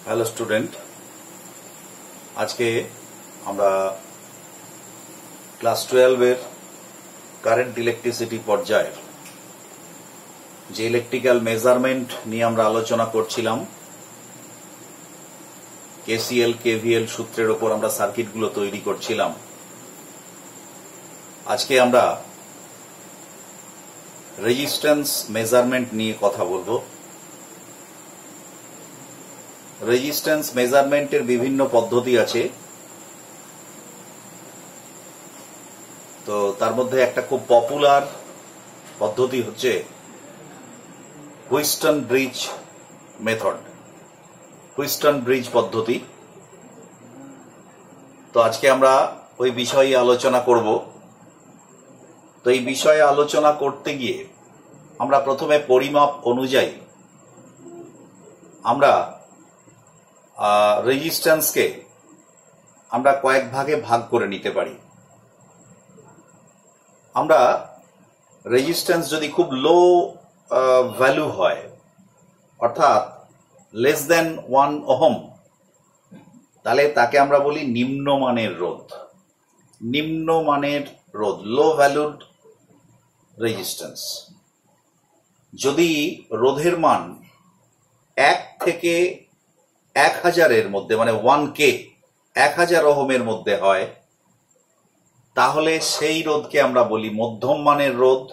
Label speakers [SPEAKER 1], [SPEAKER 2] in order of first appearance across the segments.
[SPEAKER 1] Hello student, আজকে আমরা class 12 এর কারেন্ট ইলেকট্রিসিটি পর্যায়ের যে ইলেকট্রিক্যাল মেজারমেন্ট নিয়ে আমরা আলোচনা করছিলাম, কেসিএল কেভিএল সূত্রের উপর আমরা সার্কিটগুলো তৈরি করছিলাম। আজকে আমরা রেজিস্ট্যান্স মেজারমেন্ট নিয়ে কথা বলবো। রেজিস্ট্যান্স মেজারমেন্টের বিভিন্ন পদ্ধতি আছে, তো তার মধ্যে একটা খুব পপুলার পদ্ধতি হচ্ছে Wheatstone bridge method, Wheatstone bridge পদ্ধতি। তো আজকে আমরা ওই বিষয়ে আলোচনা করব। তো এই বিষয়ে আলোচনা করতে গিয়ে আমরা প্রথমে পরিমাপ অনুযায়ী আমরা রেজিস্ট্যান্সকে আমরা কয়েক ভাগে ভাগ করে নিতে পারি। আমরা রেজিস্ট্যান্স যদি খুব লো ভ্যালু হয়, অর্থাৎ লেস দেন 1 ওহম, তাহলে তাকে আমরা বলি নিম্নমানের রোধ। নিম্নমানের রোধ, লো ভ্যালুড রেজিস্ট্যান্স। যদি রোধের মান 1 থেকে 1000-এর মধ্যে, মানে 1K, 1000 ওহমের মধ্যে হয়, তাহলে সেই রোধকে আমরা বলি মধ্যম মানের রোধ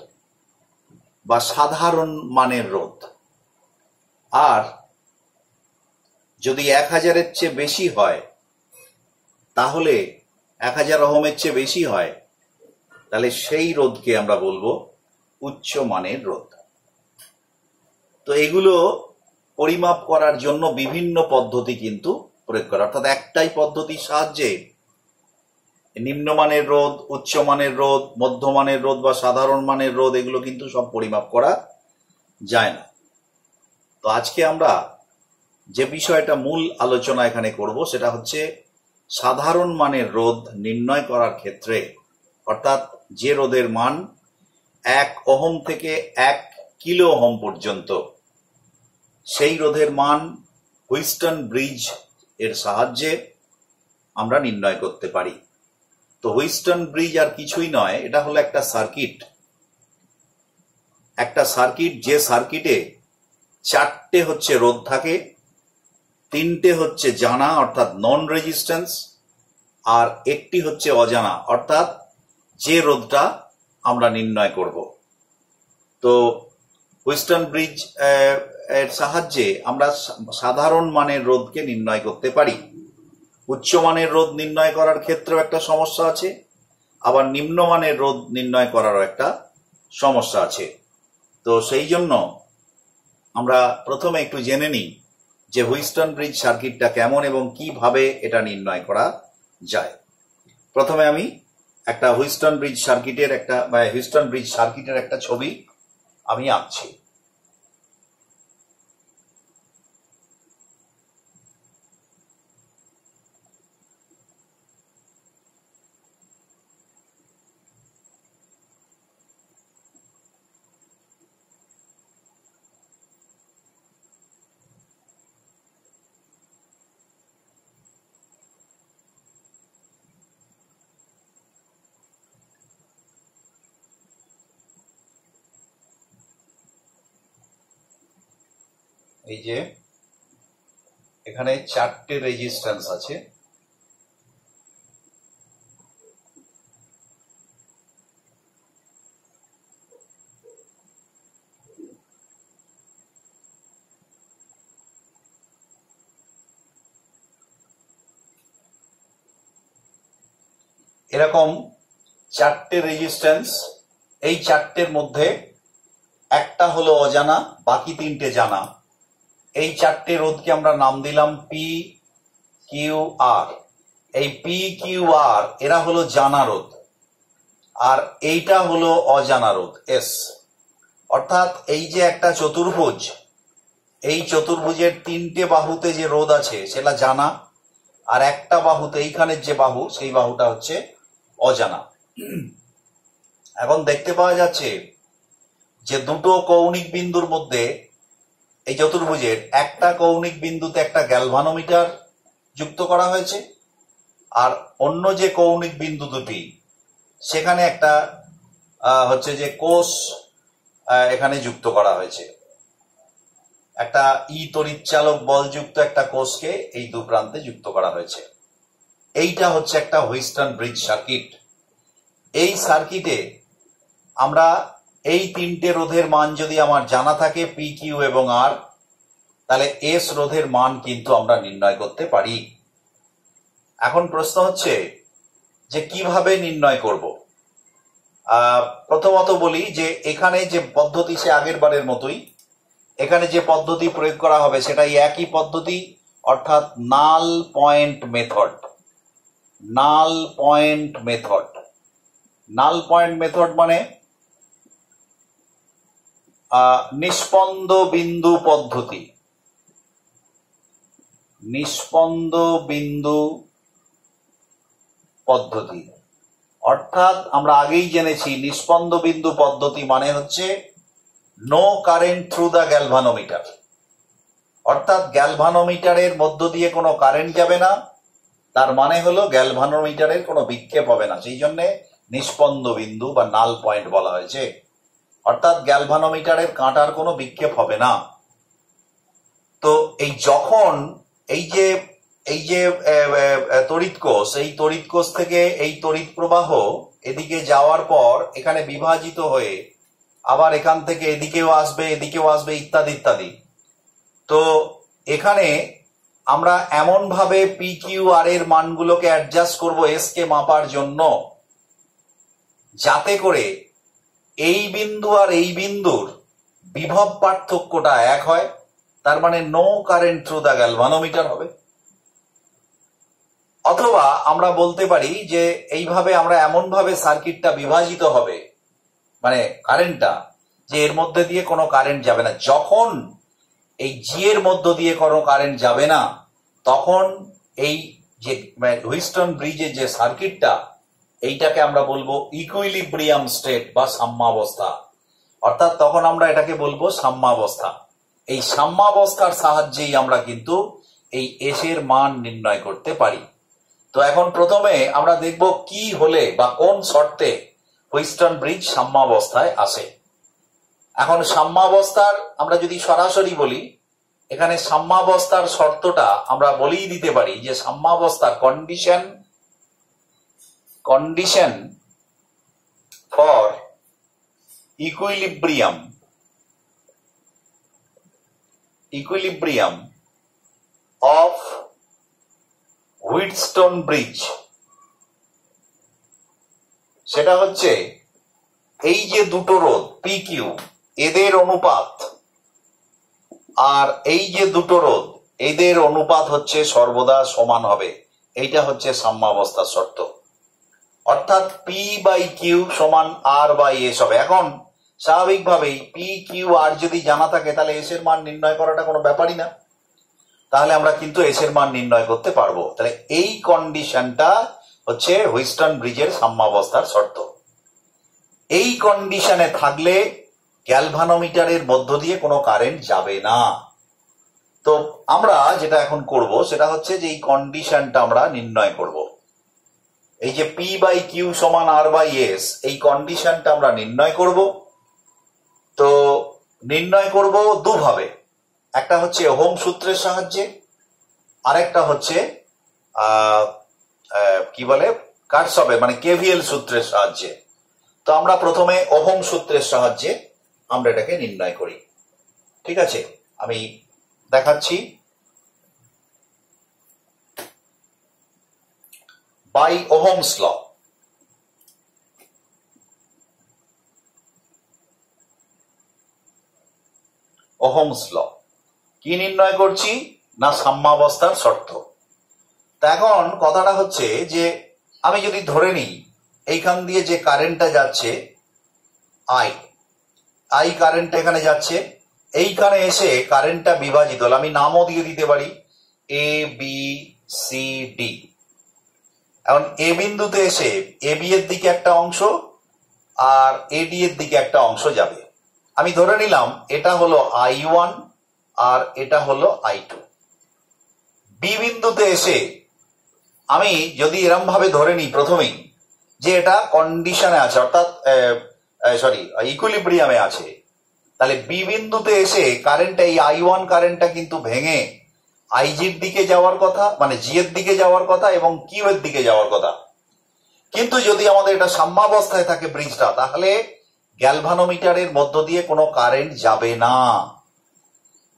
[SPEAKER 1] বা সাধারণ মানের রোধ। আর যদি 1000-এর চেয়ে বেশি হয়, তাহলে 1000 ওহমের চেয়ে বেশি হয়, তাহলে সেই রোধকে আমরা বলবো উচ্চ মানের রোধ। তো এগুলো পরিমাপ করার জন্য বিভিন্ন পদ্ধতি কিন্তু প্রয়োগ করা, অর্থাৎ একটাই পদ্ধতির সাহায্যে নিম্নমানের রোধ, উচ্চমানের রোধ, মধ্যমানের রোধ বা সাধারণ মানের রোধ এগুলো কিন্তু সব পরিমাপ করা যায় না। তো আজকে আমরা যে বিষয়টা মূল আলোচনা এখানে করব সেটা হচ্ছে সাধারণ মানের রোধ নির্ণয় করার ক্ষেত্রে, অর্থাৎ যে রোধের মান 1 ওহম থেকে 1 কিলো ওহম পর্যন্ত, সেই রোধের মান হুইস্টন ব্রিজ এর সাহায্যে আমরা নির্ণয় করতে পারি। তো হুইস্টন ব্রিজ আর কিছুই নয়, এটা হলো একটা সার্কিট। একটা সার্কিট, যে সার্কিটে 4টে হচ্ছে রোধ থাকে, 3টে হচ্ছে জানা অর্থাৎ নন রেজিস্ট্যান্স, আর একটি হচ্ছে অজানা অর্থাৎ যে রোধটা আমরা নির্ণয় করব। তো হুইস্টন ব্রিজ এর সাহায্যে আমরা সাধারণ মানের রোধকে নির্ণয় করতে পারি। উচ্চমানের রোধ নির্ণয় করার ক্ষেত্রেও একটা সমস্যা আছে, আবার নিম্নমানের রোধ নির্ণয় করারও একটা সমস্যা আছে। তো সেই জন্য আমরা প্রথমে একটু জেনে নিই যে হুইস্টন ব্রিজ সার্কিটটা কেমন এবং কিভাবে এটা নির্ণয় করা যায়। প্রথমে আমি একটা হুইস্টন ব্রিজ সার্কিটের একটা ছবি আমি আঁকছি। এই যে এখানে 4টে রেজিস্ট্যান্স আছে। এরকম 4টে রেজিস্ট্যান্স, এই 4টের মধ্যে একটা হলো অজানা, বাকি 3টে জানা। এই 4টে রোধকে আমরা নাম দিলাম পি কিউ আর। এই পি কিউ আর এরা হলো জানা রোধ, আর এইটা হলো অজানা রোধ এস। অর্থাৎ এই যে একটা চতুর্ভুজ, এই চতুর্ভুজের 3টে বাহুতে যে রোধ আছে সেটা জানা, আর একটা বাহুতে, এইখানের যে বাহু, সেই বাহুটা হচ্ছে অজানা। এখন দেখতে পাওয়া যাচ্ছে যে দুটো কৌণিক বিন্দুর মধ্যে এই চতুর্ভুজের একটা কৌণিক বিন্দুতে একটা গ্যালভানোমিটার যুক্ত করা হয়েছে, আর অন্য যে কৌণিক বিন্দু দুটি সেখানে একটা হচ্ছে যে কোষ এখানে যুক্ত করা হয়েছে। একটা তড়িৎচালক বলযুক্ত একটা কোষকে এই দু প্রান্তে যুক্ত করা হয়েছে। এইটা হচ্ছে একটা হুইস্টন ব্রিজ সার্কিট। এই সার্কিটে আমরা এই তিনটে রোধের মান যদি আমার জানা থাকে পি, কিউ এবং আর, তাহলে এস রোধের মান কিন্তু আমরা নির্ণয় করতে পারি। এখন প্রশ্ন হচ্ছে যে কিভাবে নির্ণয় করব। প্রথমত বলি যে এখানে যে পদ্ধতি সে আগের বারের মতোই, এখানে যে পদ্ধতি প্রয়োগ করা হবে সেটাই একই পদ্ধতি, অর্থাৎ নাল পয়েন্ট মেথড। নাল পয়েন্ট মেথড, নাল পয়েন্ট মেথড মানে নিষ্পন্দ বিন্দু পদ্ধতি। নিষ্পন্দ বিন্দু পদ্ধতি অর্থাৎ আমরা আগেই জেনেছি নিষ্পন্দ বিন্দু পদ্ধতি মানে হচ্ছে no current through the galvanometer, অর্থাৎ গ্যালভানোমিটারের মধ্য দিয়ে কোনো কারেন্ট যাবে না, তার মানে হলো গ্যালভানোমিটারের কোনো বিক্ষেপ হবে না, সেই জন্য নিষ্পন্দ বিন্দু বা নাল পয়েন্ট বলা হয়েছে। অর্থাৎ গ্যালভানোমিটারের কাঁটার কোনো বিক্ষেপ হবে না। তো এই যখন এই যে তড়িৎ কোষ, এই তড়িৎ কোষ থেকে এই তড়িৎ প্রবাহ এদিকে যাওয়ার পর এখানে বিভাজিত হয়ে আবার এখান থেকে এদিকেও আসবে ইত্যাদি ইত্যাদি। তো এখানে আমরা এমন ভাবে পি, কিউ, আর এর মানগুলোকে অ্যাডজাস্ট করব এস কে মাপার জন্য, যাতে করে এই বিন্দু আর এই বিন্দুর বিভব পার্থক্যটা এক হয়, তার মানে no current through the galvanometer হবে। অথবা আমরা বলতে পারি যে এইভাবে আমরা এমন ভাবে সার্কিটটা বিভাজিত হবে, মানে কারেন্টটা, যে এর মধ্যে দিয়ে কোনো কারেন্ট যাবে না। যখন এই জি এর মধ্য দিয়ে কোনো কারেন্ট যাবে না, তখন এই যে হুইস্টন ব্রিজের যে সার্কিটটা, এইটাকে আমরা বলবো ইকুইলিব্রিয়াম স্টেট বা সাম্যাবস্থা। অর্থাৎ তখন আমরা এটাকে বলবো সাম্যাবস্থা। এই সাম্যাবস্থার সাহায্যেই আমরা কিন্তু এই এস এর মান নির্ণয় করতে পারি। তো এখন প্রথমে আমরা দেখব কি হলে বা কোন শর্তে হুইস্টন ব্রিজ সাম্যাবস্থায় আসে। এখন সাম্যাবস্থার আমরা যদি সরাসরি বলি, এখানে সাম্যাবস্থার শর্তটা আমরা বলেই দিতে পারি যে সাম্যাবস্থার condition for equilibrium of Wheatstone bridge, সেটা হচ্ছে এই যে দুটো রোধ পি কিউ এদের অনুপাত, আর এই যে দুটো রোধ এদের অনুপাত হচ্ছে সর্বদা সমান হবে। এইটা হচ্ছে সাম্যাবস্থার শর্ত। অর্থাৎ পি বাই কিউ সমান আর বাই এস হবে। এখন স্বাভাবিকভাবেই পি, কিউ, আর যদি জানা থাকে তাহলে এস এর মান নির্ণয় করাটা কোনো ব্যাপারই না, তাহলে আমরা কিন্তু এস এর মান নির্ণয় করতে পারবো। তাহলে এই কন্ডিশনটা হচ্ছে হুইস্টন ব্রিজের সাম্যাবস্থার শর্ত। এই কন্ডিশনে থাকলে গ্যালভানোমিটারের মধ্য দিয়ে কোনো কারেন্ট যাবে না। তো আমরা যেটা এখন করব সেটা হচ্ছে যে এই কন্ডিশনটা আমরা নির্ণয় করব। এই যে পি বাই কিউ সমান আর বাই এস, এই কন্ডিশনটা আমরা নির্ণয় করব। তো নির্ণয় করব দুভাবে, একটা হচ্ছে ওহম সূত্রের সাহায্যে, আরেকটা হচ্ছে কি বলে কার্সফের মানে কেভিএল সূত্রের সাহায্যে। তো আমরা প্রথমে ওহম সূত্রের সাহায্যে আমরা এটাকে নির্ণয় করি। ঠিক আছে, আমি দেখাচ্ছি। By Ohm's law, Ohm's law কি নির্ণয় করছি না সাম্যাবস্থার শর্ত। তা এখন কথাটা হচ্ছে যে আমি যদি ধরে নিই এইখান দিয়ে যে কারেন্টটা যাচ্ছে আই কারেন্ট এখানে যাচ্ছে, এইখানে এসে কারেন্টটা বিভাজিত হল, আমি নামও দিয়ে দিতে পারি এ বি সি ডি। এখন এ বিন্দুতে এসে এ বি এর দিকে একটা অংশ আর এডি এর দিকে একটা অংশ যাবে। আমি ধরে নিলাম এটা হলো I1 আর এটা হলো I2। বি বিন্দুতে এসে আমি যদি এরম ভাবে ধরে নিই প্রথমেই যে এটা কন্ডিশনে আছে, অর্থাৎ ইকুইলিব্রিয়ামে আছে, তাহলে বি বিন্দুতে এসে কারেন্টটা, এই I1 কারেন্টটা কিন্তু ভেঙে আইজির দিকে যাওয়ার কথা, মানে জি এর দিকে যাওয়ার কথা এবং কিউ এর দিকে যাওয়ার কথা। কিন্তু যদি আমাদের এটা সাম্যাবস্থায় থাকে ব্রিজটা, তাহলে গ্যালভানোমিটারের মধ্য দিয়ে কোনো কারেন্ট যাবে না।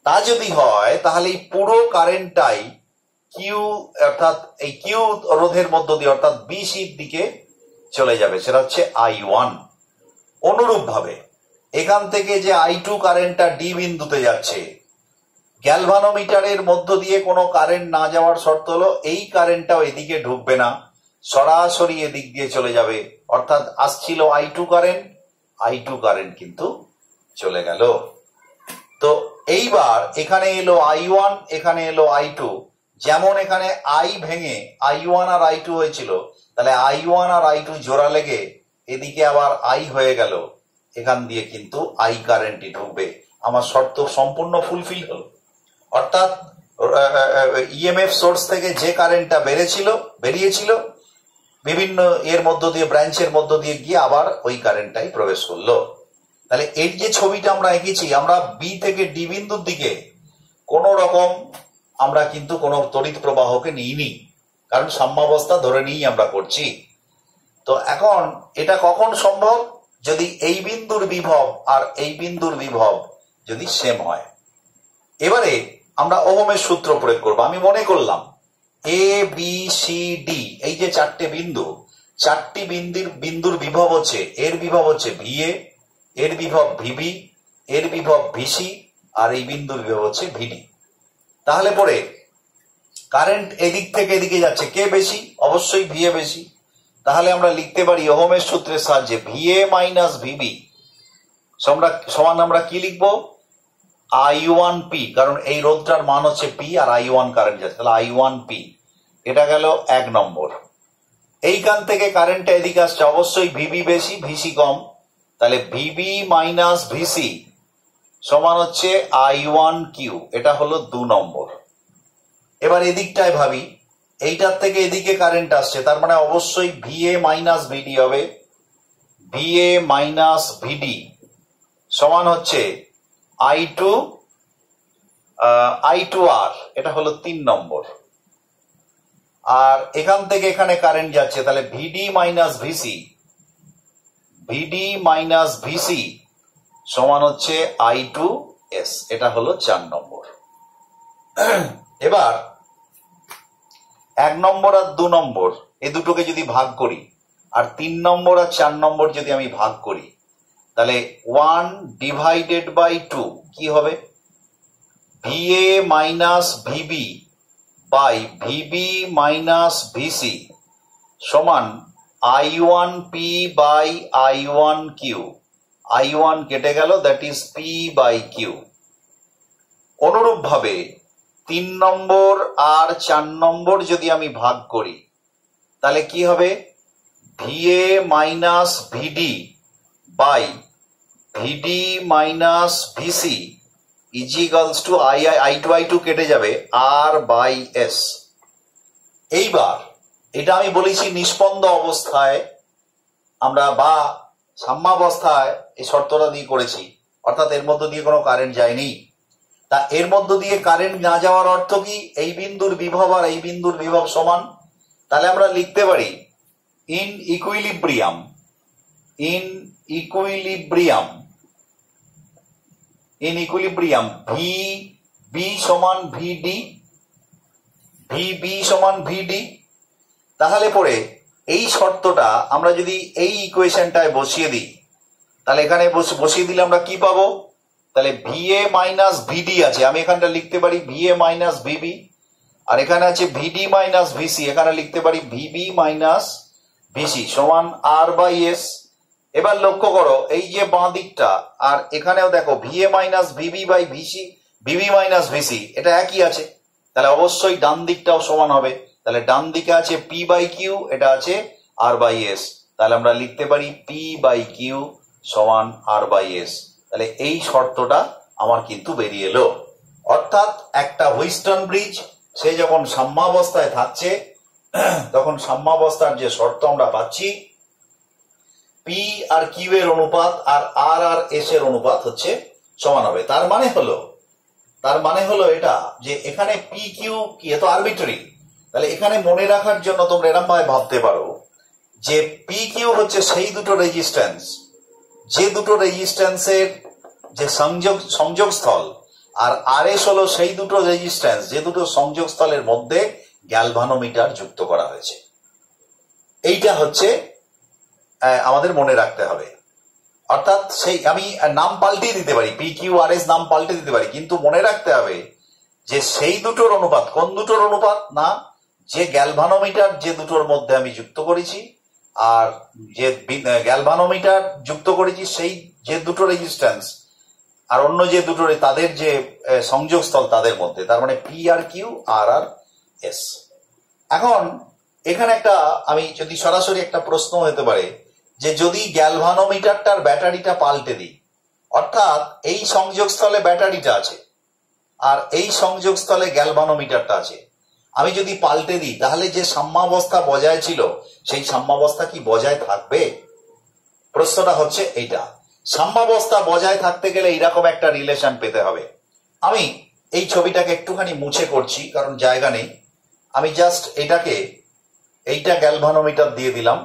[SPEAKER 1] তা যদি হয় তাহলে এই পুরো কারেন্টটাই কিউ, অর্থাৎ এই কিউ রোধের মধ্য দিয়ে, অর্থাৎ বিসির দিকে চলে যাবে, সেটা হচ্ছে I1। অনুরূপ ভাবে এখান থেকে যে I2 কারেন্টটা ডি বিন্দুতে যাচ্ছে, গ্যালভানোমিটারের মধ্য দিয়ে কোনো কারেন্ট না যাওয়ার শর্ত হলো এই কারেন্টটাও এদিকে ঢুকবে না, সরাসরি এদিক দিয়ে চলে যাবে। অর্থাৎ আসছিল I2 কারেন্ট কিন্তু চলে গেল। তো এইবার এখানে এলো I1, এখানে এলো I2। যেমন এখানে I ভেঙে I1 আর I2 হয়েছিল, তাহলে I1 আর I2 জোড়া লেগে এদিকে আবার I হয়ে গেল, এখান দিয়ে কিন্তু I কারেন্টই ঢুকবে। আমার শর্ত সম্পূর্ণ ফুলফিল হলো। অর্থাৎ ইএমএফ সোর্স থেকে যে কারেন্টটা বেরিয়েছিল বিভিন্ন এর মধ্য দিয়ে, ব্রাঞ্চের মধ্য দিয়ে গিয়ে আবার ওই কারেন্টটাই প্রবেশ করলো। তাহলে এর যে ছবিটা আমরা এঁকেছি, আমরা বি থেকে ডি বিন্দুর দিকে কোন রকম আমরা কিন্তু কোনো তড়িৎ প্রবাহকে নিইনি, কারণ সাম্যাবস্থা ধরে নিয়েই আমরা করছি। তো এখন এটা কখন সম্ভব? যদি এই বিন্দুর বিভব আর এই বিন্দুর বিভব যদি সেম হয়। এবারে আমরা ওহমের সূত্র প্রয়োগ করবো। আমি মনে করলাম এ বি সি ডি, এই যে চারটে বিন্দু, চারটি বিন্দুর বিভব হচ্ছে, এর বিভব হচ্ছে ভিএ, এর বিভব ভিবি, এর বিভব ভিসি, আর এই বিন্দুর বিভব হচ্ছে ভিডি। তাহলে পরে কারেন্ট এদিক থেকে এদিকে যাচ্ছে, কে বেশি? অবশ্যই ভিএ বেশি। তাহলে আমরা লিখতে পারি ওহমের সূত্রের সাহায্যে ভিএ মাইনাস ভিবি সমান আমরা কি লিখবো? I1P, কারণ এই রোধটার মান হচ্ছে P আর I1 কারেন্ট যাচ্ছে, তাহলে I1P। এটা গেল 1 নম্বর। এইখান থেকে কারেন্টটা এদিকে আসছে, অবশ্যই ভিবি বেশি, ভিসি কম, তাহলে ভিবি মাইনাস ভিসি সমান হচ্ছে I1Q। এটা হলো 2 নম্বর। এবার এদিকটায় ভাবি, এইটার থেকে এদিকে কারেন্ট আসছে, তার মানে অবশ্যই ভিএ মাইনাস ভিডি হবে। ভিএ মাইনাস ভিডি সমান হচ্ছে I2R। এটা হলো 3 নম্বর। আর এখান থেকে এখানে কারেন্ট যাচ্ছে, তাহলে ভিডি মাইনাস ভিসি সমান হচ্ছে I2S। এটা হলো 4 নম্বর। এবার 1 নম্বর আর 2 নম্বর এ দুটোকে যদি ভাগ করি, আর 3 নম্বর আর 4 নম্বর যদি আমি ভাগ করি, তাহলে 1 ডিভাইডেড বাই 2 কি হবে? VA minus VB by VB minus VC সমান I1P বাই I1Q। I1 কেটে গেল, that is P by Q। অনুরূপ ভাবে 3 নম্বর আর 4 নম্বর যদি আমি ভাগ করি, তাহলে কি হবে? VA minus VD by VD minus VC equals to I2 কেটে যাবে R বাই S। এইবার এটা আমি বলেছি নিষ্পন্দ অবস্থায় আমরা বা সাম্যাবস্থায় এই শর্তটা দিয়ে করেছি, অর্থাৎ এর মধ্য দিয়ে কোনো কারেন্ট যায়নি। তা এর মধ্য দিয়ে কারেন্ট না যাওয়ার অর্থ কি? এই বিন্দুর বিভব আর এই বিন্দুর বিভব সমান। তাহলে আমরা লিখতে পারি ইন ইকুইলিব্রিয়াম ভি বি সমান ভিডি, ভিবি সমান ভিডি। তাহলে পরে এই শর্তটা আমরা যদি এই ইকুয়েশনটায় বসিয়ে দিই, তাহলে এখানে বসিয়ে দিলে আমরা কি পাবো? তাহলে ভিএ মাইনাস ভিডি আছে, আমি এখানটা লিখতে পারি ভিএ মাইনাস ভিবি, আর এখানে আছে ভিডি মাইনাস ভিসি, এখানে লিখতে পারি ভিবি মাইনাস ভিসি সমান আর বাই এস। এবার লক্ষ্য করো এই যে বাঁ দিকটা, আর এখানেও দেখো VA minus VB by VC, VB minus VC, এটা একই আছে, তাহলে অবশ্যই ডান দিকটাও সমান হবে। তাহলে ডান দিকে আছে পি বাই কিউ, এটা আছে আর বাই এস, তাহলে আমরা লিখতে পারি পি বাই কিউ সমান আর বাই এস। তাহলে এই শর্তটা আমার কিন্তু বেরিয়ে এলো। অর্থাৎ একটা হুইস্টন ব্রিজ সে যখন সাম্যাবস্থায় থাকছে তখন সাম্যাবস্থার যে শর্ত আমরা পাচ্ছি পি আর কিউ এর অনুপাত আর আর এস এর অনুপাত হচ্ছে সমান হবে। তার মানে হলো এটা যে এখানে পি কিউ কি এত আরবিট্রারি, তাহলে এখানে মনে রাখার জন্য তোমরা এরকম ভাবে ভাবতে পারো যে পি কিউ হচ্ছে সেই দুটো রেজিস্ট্যান্স, যে দুটো রেজিস্ট্যান্সের যে সংযোগস্থল, আর আর এস হলো সেই দুটো রেজিস্ট্যান্স যে দুটো সংযোগস্থলের মধ্যে গ্যালভানোমিটার যুক্ত করা হয়েছে। এইটা হচ্ছে আমাদের মনে রাখতে হবে। অর্থাৎ সেই আমি নাম পাল্টে দিতে পারি, পি কিউ আর এস নাম পাল্টে দিতে পারি, কিন্তু মনে রাখতে হবে যে সেই দুটোর অনুপাত, কোন দুটোর অনুপাত না, যে গ্যালভানোমিটার যে দুটোর মধ্যে আমি যুক্ত করেছি আর যে গ্যালভানোমিটার যুক্ত করেছি সেই যে দুটো রেজিস্ট্যান্স আর অন্য যে দুটো তাদের যে সংযোগস্থল তাদের মধ্যে, তার মানে পি আর কিউ আর আর এস। এখন এখানে একটা আমি যদি সরাসরি একটা প্রশ্ন হতে পারে যে যদি গ্যালভানোমিটারটার ব্যাটারিটা পাল্টে দিই, অর্থাৎ এই সংযোগস্থলে ব্যাটারিটা আছে আর এই সংযোগস্থলে গ্যালভানোমিটারটা আছে, আমি যদি পাল্টে দিই তাহলে যে সাম্যাবস্থা বজায় ছিল সেই সাম্যাবস্থা কি বজায় থাকবে? প্রশ্নটা হচ্ছে এইটা। সাম্যাবস্থা বজায় থাকতে গেলে এইরকম একটা রিলেশন পেতে হবে। আমি এই ছবিটাকে একটুখানি মুছে করছি কারণ জায়গা নেই। আমি জাস্ট এইটা গ্যালভানোমিটার দিয়ে দিলাম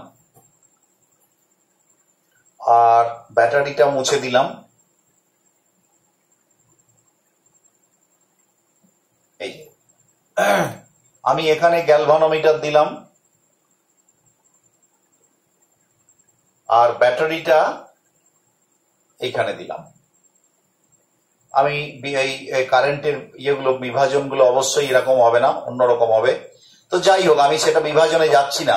[SPEAKER 1] আর ব্যাটারিটা মুছে দিলাম। এই আমি এখানে গ্যালভানোমিটার দিলাম আর ব্যাটারিটা এইখানে দিলাম। আমি এই কারেন্টের ইয়েগুলো বিভাজনগুলো অবশ্যই এরকম হবে না, অন্যরকম হবে। তো যাই হোক, আমি সেটা বিভাজনে যাচ্ছি না,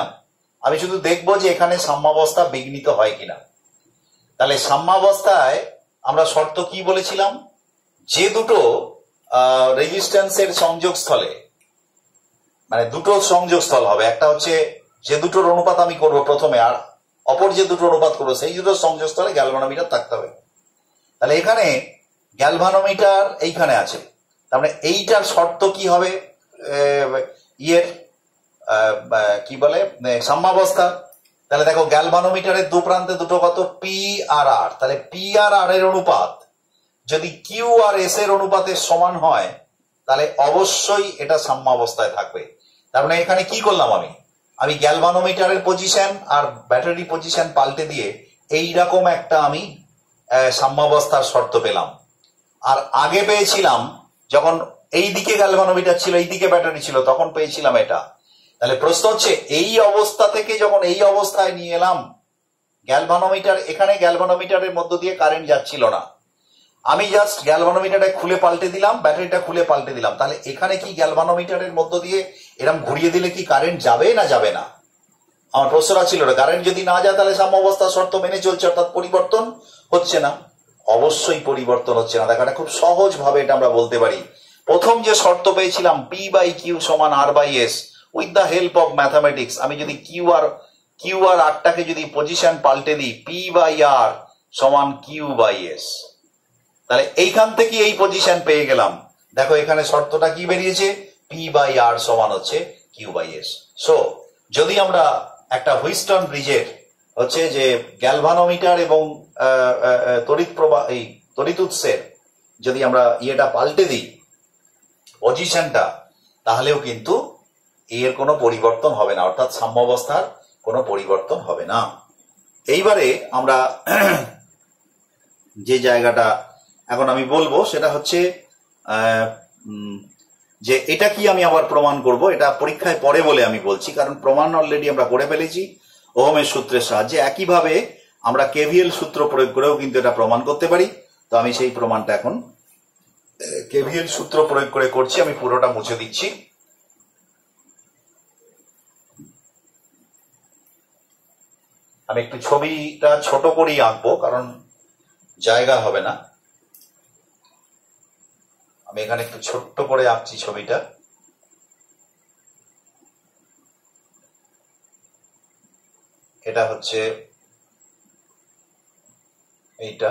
[SPEAKER 1] আমি শুধু দেখবো যে এখানে সাম্যাবস্থা বিঘ্নিত হয় কিনা। তাহলে সাম্যাবস্থায় আমরা শর্ত কি বলেছিলাম, যে দুটো রেজিস্ট্যান্সের সংযোগস্থলে, মানে দুটো সংযোগস্থল হবে, একটা হচ্ছে যে দুটোর অনুপাত আমি করব প্রথমে আর অপর যে দুটো অনুপাত করবো সেই দুটো সংযোগস্থলে গ্যালভানোমিটার থাকতে হবে। তাহলে এখানে গ্যালভানোমিটার এইখানে আছে, তার মানে এইটার শর্ত কি হবে, ইয়ের কি বলে সাম্যাবস্থা। তাহলে দেখো গ্যালভানোমিটারের দু প্রান্তে দুটো কত, পি আর আর, তাহলে পি আর আর এর অনুপাত যদি কিউ আর এস এর অনুপাতের সমান হয় তাহলে অবশ্যই এটা সাম্যাবস্থায় থাকবে। তার মানে এখানে কি করলাম, আমি গ্যালভানোমিটারের পজিশন আর ব্যাটারি পজিশন পাল্টে দিয়ে এইরকম একটা আমি সাম্যাবস্থার শর্ত পেলাম। আর আগে পেয়েছিলাম যখন এই দিকে গ্যালভানোমিটার ছিল এই দিকে ব্যাটারি ছিল তখন পেয়েছিলাম এটা। তাহলে প্রশ্ন হচ্ছে এই অবস্থা থেকে যখন এই অবস্থায় নিয়ে এলাম, গ্যালভানোমিটার, এখানে গ্যালভানোমিটারের মধ্য দিয়ে কারেন্ট যাচ্ছিল না, আমি জাস্ট গ্যালভানোমিটারটা খুলে পাল্টে দিলাম, ব্যাটারিটা খুলে পাল্টে দিলাম, তাহলে এখানে কি গ্যালভানোমিটারের মধ্য দিয়ে এরকম ঘুরিয়ে দিলে কি কারেন্ট যাবে না যাবে না? আমার প্রশ্নটা ছিল কারেন্ট যদি না যায় তাহলে সাম্যাবস্থার শর্ত মেনে চলছে, অর্থাৎ পরিবর্তন হচ্ছে না। অবশ্যই পরিবর্তন হচ্ছে না। দেখা খুব সহজ ভাবে এটা আমরা বলতে পারি। প্রথম যে শর্ত পেয়েছিলাম পি বাই কিউ সমান R by S, with the help of mathematics আমি যদি কিউ আর আরটাকে যদি পজিশন পাল্টে দিই, পি বাই আর সমান কিউ বাই এস, তাহলে এইখান থেকে এই পজিশন পেয়ে গেলাম। দেখো এখানে শর্তটা কি বেরিয়েছে, পি বাই আর সমান হচ্ছে কিউ বাই এস। সো যদি আমরা একটা হুইস্টন ব্রিজের হচ্ছে যে গ্যালভানোমিটার এবং তড়িৎ প্রবাহ এই তড়িৎ উৎসের যদি আমরা ইয়েটা পাল্টে দিই পজিশনটা, তাহলেও কিন্তু এর কোনো পরিবর্তন হবে না, অর্থাৎ সাম্যাবস্থার কোনো পরিবর্তন হবে না। এইবারে আমরা যে জায়গাটা এখন আমি বলবো সেটা হচ্ছে যে এটা কি আমি আবার প্রমাণ করব, এটা পরীক্ষায় পরে বলে আমি বলছি, কারণ প্রমাণ অলরেডি আমরা করে ফেলেছি ওহমের সূত্রের সাহায্যে। একইভাবে আমরা কেভিএল সূত্র প্রয়োগ করেও কিন্তু এটা প্রমাণ করতে পারি। তো আমি সেই প্রমাণটা এখন কেভিএল সূত্র প্রয়োগ করে করছি। আমি পুরোটা মুছে দিচ্ছি। আমি একটু ছবিটা ছোট করেই আঁকবো কারণ জায়গা হবে না। আমি এখানে একটু ছোট্ট করে আঁকছি ছবিটা। এটা হচ্ছে এইটা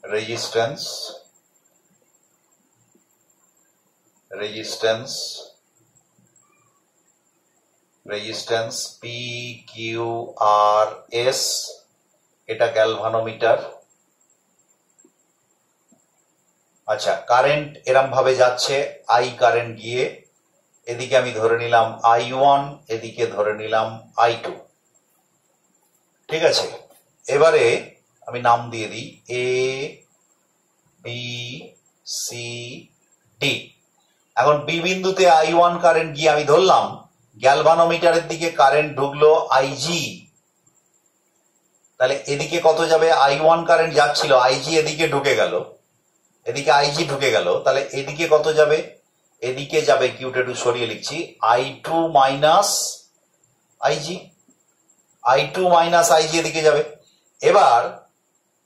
[SPEAKER 1] resistance resistance P Q R S, এটা গ্যালভানোমিটার। আচ্ছা, কারেন্ট এরম ভাবে যাচ্ছে, আই কারেন্ট গিয়ে এদিকে আমি ধরে নিলাম I1, এদিকে ধরে নিলাম I2। ঠিক আছে, এবারে আমি নাম দিয়ে দিই এ বি সি ডি। এখন বি বিন্দুতে I1 কারেন্ট গিয়ে আমি ধরলাম গ্যালভানোমিটারের দিকে কারেন্ট ঢুকলো আইজি, তাহলে এদিকে কত যাবে? I1 কারেন্ট যাচ্ছিল, আইজি এদিকে ঢুকে গেল, এদিকে আইজি ঢুকে গেল, তাহলে এদিকে কত যাবে? এদিকে যাবে, কিউটা একটু সরিয়ে লিখছি, I2 minus IG, I2 minus IG এদিকে যাবে। এবার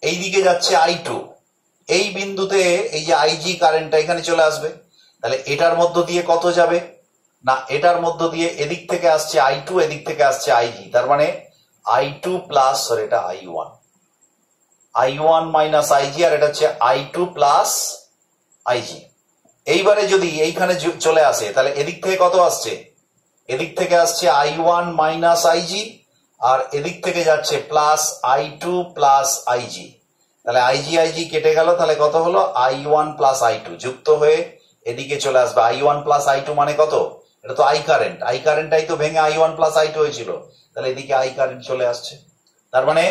[SPEAKER 1] এইদিকে যাচ্ছে I2, এই বিন্দুতে এই যে আইজি কারেন্টটা এখানে চলে আসবে, তাহলে এটার মধ্য দিয়ে কত যাবে? না, এটার মধ্য দিয়ে এদিক থেকে আসছে I2, এদিক থেকে আসছে আইজি, তার মানে I2 প্লাস, সরি এটা I1 মাইনাস আইজি, আর এটা হচ্ছে I2 প্লাস আইজি। এইবারে যদি এইখানে চলে আসে, তাহলে এদিক থেকে কত আসছে? এদিক থেকে আসছে I1 মাইনাস আইজি, আর এদিক থেকে যাচ্ছে প্লাস I2 প্লাস আইজি, তাহলে আইজি আইজি কেটে গেল, তাহলে কত হলো? I1 প্লাস I2 যুক্ত হয়ে এদিকে চলে আসবে I1 প্লাস I2, মানে কত? এটা তো আই কারেন্টটাই তো ভেঙে I1 প্লাস I2 হয়েছিল, তাহলে এদিকে আই কারেন্ট চলে আসছে। তার মানে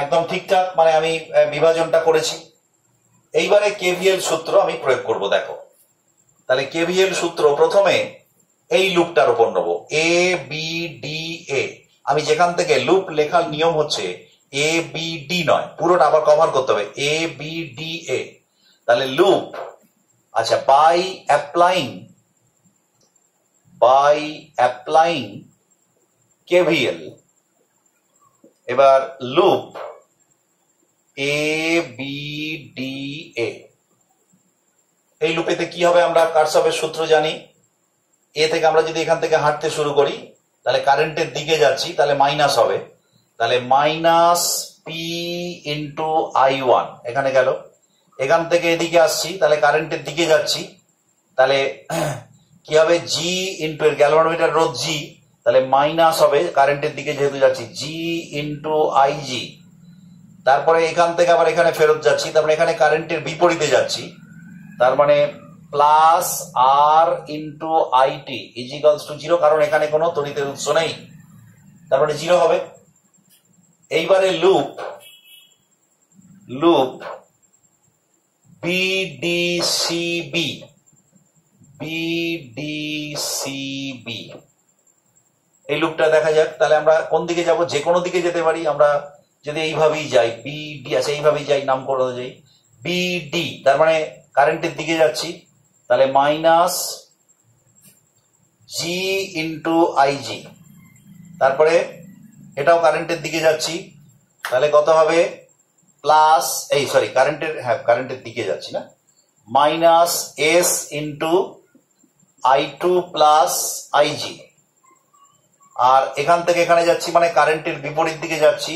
[SPEAKER 1] একদম ঠিকঠাক, মানে আমি বিভাজনটা করেছি। এইবারে কেভিএল সূত্র আমি প্রয়োগ করব, দেখো। তাহলে কেভিএল সূত্র প্রথমে এই লুপটার উপর নেব, এ বি ডি এ। আমি যেখান থেকে লুপ লেখার নিয়ম হচ্ছে এ বি ডি নয়, পুরোটা আবার কভার করতে হবে, এ বি ডি এ। তাহলে লুপ, আচ্ছা, বাই অ্যাপ্লাইং কেভিএল, এবার loop A B D A. এই লুপেতে কি হবে? আমরা কারশফের সূত্র জানি, এ থেকে আমরা যদি এখান থেকে হাঁটতে শুরু করি, তাহলে কারেন্টের দিকে যাচ্ছি, তাহলে মাইনাস হবে, তাহলে মাইনাস পি ইন্টু I1 এখানে গেল। এখান থেকে এদিকে আসছি, তাহলে কারেন্টের দিকে যাচ্ছি, তাহলে কি হবে? জি ইন্টু, এর গ্যালভানোমিটার রোধ জি, তাহলে মাইনাস হবে কারেন্টের দিকে যেহেতু যাচ্ছি, জি ইন্টু আইজি। তারপরে এখান থেকে আবার এখানে ফেরত যাচ্ছি, তারপরে এখানে কারেন্টের বিপরীতে যাচ্ছি, তার মানে plus R into IT equals to 0, কারণ এখানে কোনো তড়িতের উৎস নেই, তার মানে 0 হবে। এইবারে লুপ বিডিসিবি, এই লুপটা দেখা যাক। তাহলে আমরা কোন দিকে যাব? যে কোনো দিকে যেতে পারি, আমরা যদি এইভাবেই যাই, বিডি, আচ্ছা এইভাবেই যাই, নাম করে যাই বিডি, তার মানে কারেন্টের দিকে যাচ্ছি, তাহলে মাইনাস জি ইন্টু আইজি, তারপরে এটাও কারেন্টের দিকে যাচ্ছি, তাহলে কত হবে? প্লাস, এই সরি কারেন্টের দিকে যাচ্ছি না, minus S into I2 plus IG, আর এখান থেকে এখানে যাচ্ছি মানে কারেন্টের বিপরীত দিকে যাচ্ছি,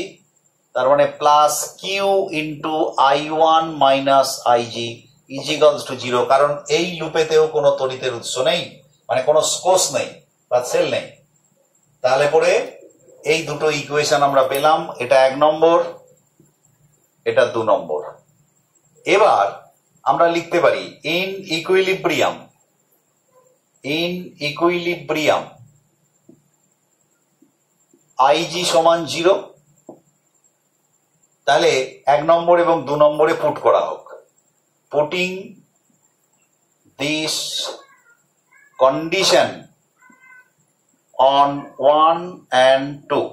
[SPEAKER 1] তার মানে plus Q into I1 minus IG equals to 0, কারণ এই লুপেতেও কোনো তড়িতের উৎস নেই, মানে কোনো সোর্স নেই বা সেল নেই। তাহলে পরে এই দুটো ইকুয়েশন আমরা পেলাম, এটা 1 নম্বর, এটা 2 নম্বর। এবার আমরা লিখতে পারি ইন ইকুইলিব্রিয়াম আইজি সমান 0, তাহলে 1 নম্বর এবং 2 নম্বরে পুট করা হোক। Putting this condition on 1 and 2,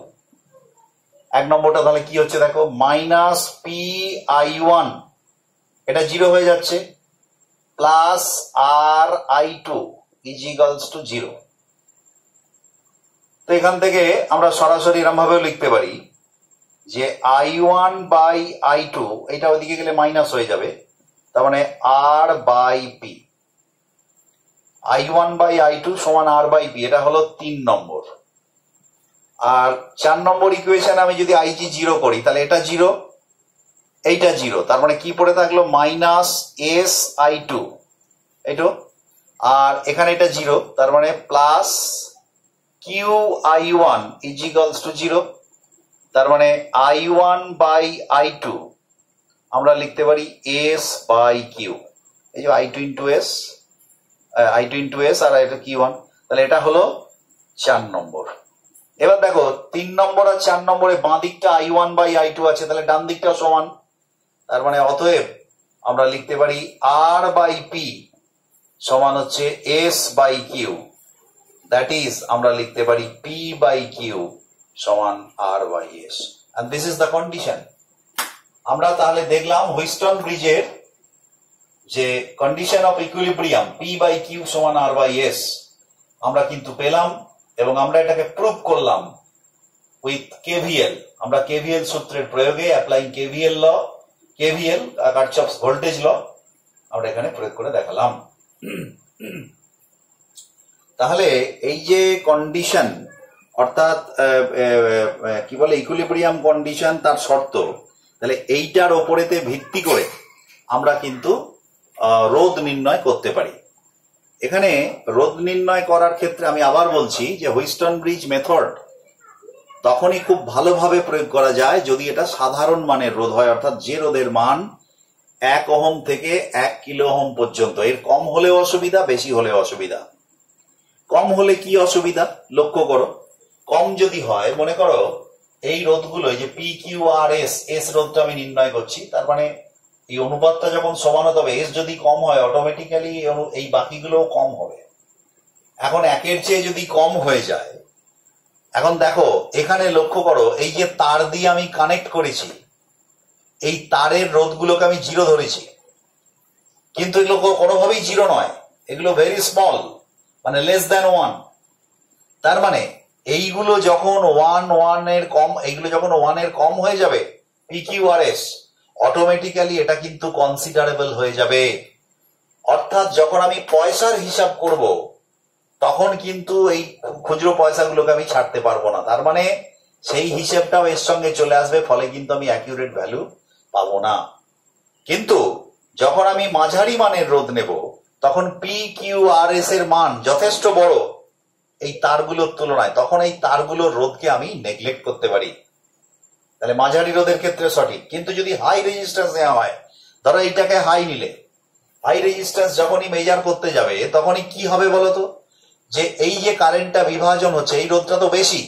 [SPEAKER 1] 1 নম্বরটা তাহলে কি হচ্ছে দেখো, মাইনাস পি I1, এটা 0 হয়ে যাচ্ছে, প্লাস আর I2 ইজিক্যালস টু 0। তো এখান থেকে আমরা সরাসরি এরকম ভাবেও লিখতে পারি যে I1 বাই I2, এটা ওইদিকে গেলে মাইনাস হয়ে যাবে, তার মানে আর by P, I1 by I2 সমান আর বাই পি, এটা হলো 3 নম্বর। আর 4 নম্বর ইকুয়েশন আমি যদি আইজি 0 করি, তাহলে এটা 0, এইটা 0, তার মানে কি পড়ে থাকলো? মাইনাস এস I2, এইটো আর এখানে এটা 0, তার মানে plus Q I one is equals to 0, তার মানে I1 বাই I2 আমরা লিখতে পারি S বাই কিউ। এই যে I2 ইন্টু এস আর এটা Q1, তাহলে এটা হলো 4 নম্বর। এবার দেখো 3 নম্বর আর 4 নম্বরে বাঁ দিকটা I1 বাই I2 আছে, তাহলে ডান দিকটা সমান, তার মানে অতএব আমরা লিখতে পারি R বাই P সমান হচ্ছে S by Q, that is আমরা লিখতে পারি P বাই কিউ সমান R by S, and this is the condition। আমরা তাহলে দেখলাম হুইস্টন ব্রিজের যে condition of equilibrium P by Q সমান R বাই S আমরা কিন্তু পেলাম, এবং আমরা এটাকে প্রুভ করলাম উইথ KVL। আমরা KVL সূত্রের প্রয়োগে applying KVL Kirchhoff's voltage law আমরা এখানে প্রয়োগ করে দেখালাম। তাহলে এই যে কন্ডিশন অর্থাৎ কি বলে ইকুইলিব্রিয়াম কন্ডিশন, তার শর্ত, তাহলে এইটার ওপরেতে ভিত্তি করে আমরা কিন্তু রোধ নির্ণয় করতে পারি। এখানে রোধ নির্ণয় করার ক্ষেত্রে আমি আবার বলছি যে হুইস্টন ব্রিজ মেথড তখনই খুব ভালোভাবে প্রয়োগ করা যায় যদি এটা সাধারণ মানের রোধ হয়, অর্থাৎ যে রোধের মান 1 ওহম থেকে 1 কিলো ওহম পর্যন্ত। এর কম হলেও অসুবিধা, বেশি হলেও অসুবিধা। কম হলে কি অসুবিধা লক্ষ্য করো, কম যদি হয়, মনে করো এই রোধগুলো যে পি কিউ আর এস রোধটা আমি নির্ণয় করছি, তার মানে এই অনুপাতটা যখন সমান হতে হবে, এস যদি কম হয় অটোমেটিক্যালি এই বাকিগুলোও কম হবে। এখন 1-এর চেয়ে যদি কম হয়ে যায়, এখন দেখো এখানে লক্ষ্য করো এই যে তার দিয়ে আমি কানেক্ট করেছি, এই তারের রোধগুলোকে আমি 0 ধরেছি, কিন্তু এগুলো কোনোভাবেই 0 নয়, এগুলো ভেরি স্মল, মানে লেস দ্যান 1। তার মানে এইগুলো যখন 1 এর কম, এইগুলো যখন 1 এর কম হয়ে যাবে PQRS, অটোমেটিক্যালি এটা কিন্তু কনসিডারেবল হয়ে যাবে। অর্থাৎ যখন আমি পয়সার হিসাব করব তখন কিন্তু এই খুচরো পয়সাগুলোকে আমি ছাড়তে পারবো না, তার মানে সেই হিসেবটাও এর সঙ্গে চলে আসবে, ফলে কিন্তু আমি অ্যাকিউরেট ভ্যালু পাবো না। কিন্তু যখন আমি মাঝারি মানের রোধ নেব তখন PQRS এর মান যথেষ্ট বড় এই তারগুলোর তুলনায়, তখন এই তারগুলোর রোধকে আমি নেগলেক্ট করতে পারি। তাহলে মাঝারি রোধের ক্ষেত্রে সঠিক। কিন্তু যদি হাই রেজিস্ট্যান্স নেওয়া হয়, ধরো এইটাকে হাই নিলে, হাই রেজিস্ট্যান্স যখনই মেজার করতে যাবে তখনই কি হবে বলতো, যে এই যে কারেন্টটা বিভাজন হচ্ছে, এই রোধটা তো বেশি,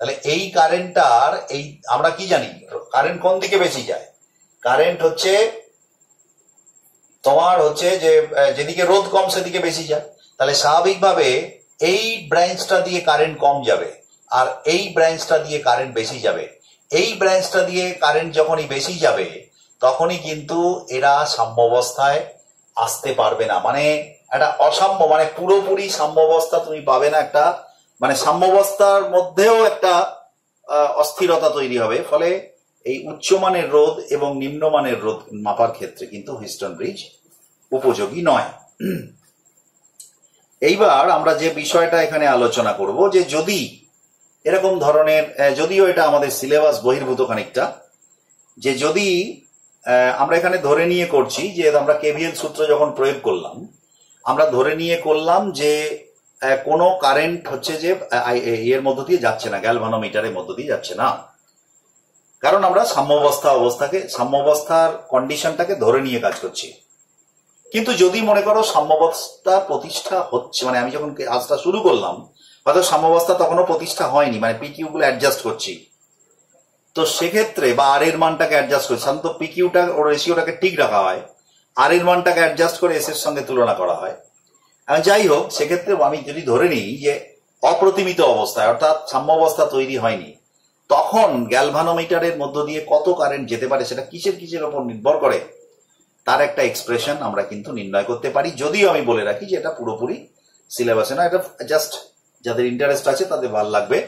[SPEAKER 1] তাহলে এই কারেন্টটার এই আমরা কি জানি কারেন্ট কোন দিকে বেশি যায়, কারেন্ট হচ্ছে তোমার হচ্ছে যে যেদিকে রোধ কম সেদিকে বেশি যায়। তাহলে স্বাভাবিকভাবে এই ব্রাঞ্চটা দিয়ে কারেন্ট কম যাবে আর এই ব্রাঞ্চটা দিয়ে কারেন্ট বেশি যাবে। এই ব্রাঞ্চটা দিয়ে কারেন্ট যখনই বেশি যাবে তখনই কিন্তু এরা সাম্যাবস্থায় আসতে পারবে না, মানে একটা অসাম্য, মানে পুরোপুরি সাম্যাবস্থা তুমি পাবে না, একটা মানে সাম্যাবস্থার মধ্যেও একটা অস্থিরতা তৈরি হবে। ফলে এই উচ্চমানের রোধ এবং নিম্নমানের রোধ মাপার ক্ষেত্রে কিন্তু হুইস্টন ব্রিজ উপযোগী নয়। এইবার আমরা যে বিষয়টা এখানে আলোচনা করব, যে যদি এরকম ধরনের, যদিও এটা আমাদের সিলেবাস বহির্ভূত খানিকটা, যে যদি আমরা এখানে ধরে নিয়ে করছি যে আমরা কেভিএল সূত্র যখন প্রয়োগ করলাম, আমরা ধরে নিয়ে করলাম যে কোনো কারেন্ট হচ্ছে যে এর মধ্য দিয়ে যাচ্ছে না, গ্যালভানোমিটারের মধ্য দিয়ে যাচ্ছে না, কারণ আমরা সাম্যাবস্থার কন্ডিশনটাকে ধরে নিয়ে কাজ করছি। কিন্তু যদি মনে করো সাম্যাবস্থা প্রতিষ্ঠা হচ্ছে, মানে আমি যখন কাজটা শুরু করলাম হয়তো সাম্যাবস্থা তখনও প্রতিষ্ঠা হয়নি, মানে পিকিউ গুলো অ্যাডজাস্ট করছি, তো সেক্ষেত্রে বা আর এর মানটাকে অ্যাডজাস্ট করছি, সাধারণত পিকিউটা ওর রেশিওটাকে ঠিক রাখা হয়, আর এর মানটাকে অ্যাডজাস্ট করে এস এর সঙ্গে তুলনা করা হয়। যাই হোক, সেক্ষেত্রে আমি যদি ধরে নিই যে অপ্রতিমিত অবস্থায় অর্থাৎ সাম্যাবস্থা তৈরি হয়নি, তখন গ্যালভানোমিটারের মধ্য দিয়ে কত কারেন্ট যেতে পারে সেটা কিসের উপর নির্ভর করে তার একটা এক্সপ্রেশন আমরা কিন্তু নির্ণয় করতে পারি। যদিও আমি বলে রাখি যে এটা পুরোপুরি সিলেবাসে না, এটা জাস্ট যাদের ইন্টারেস্ট আছে তাদের ভালো লাগবে।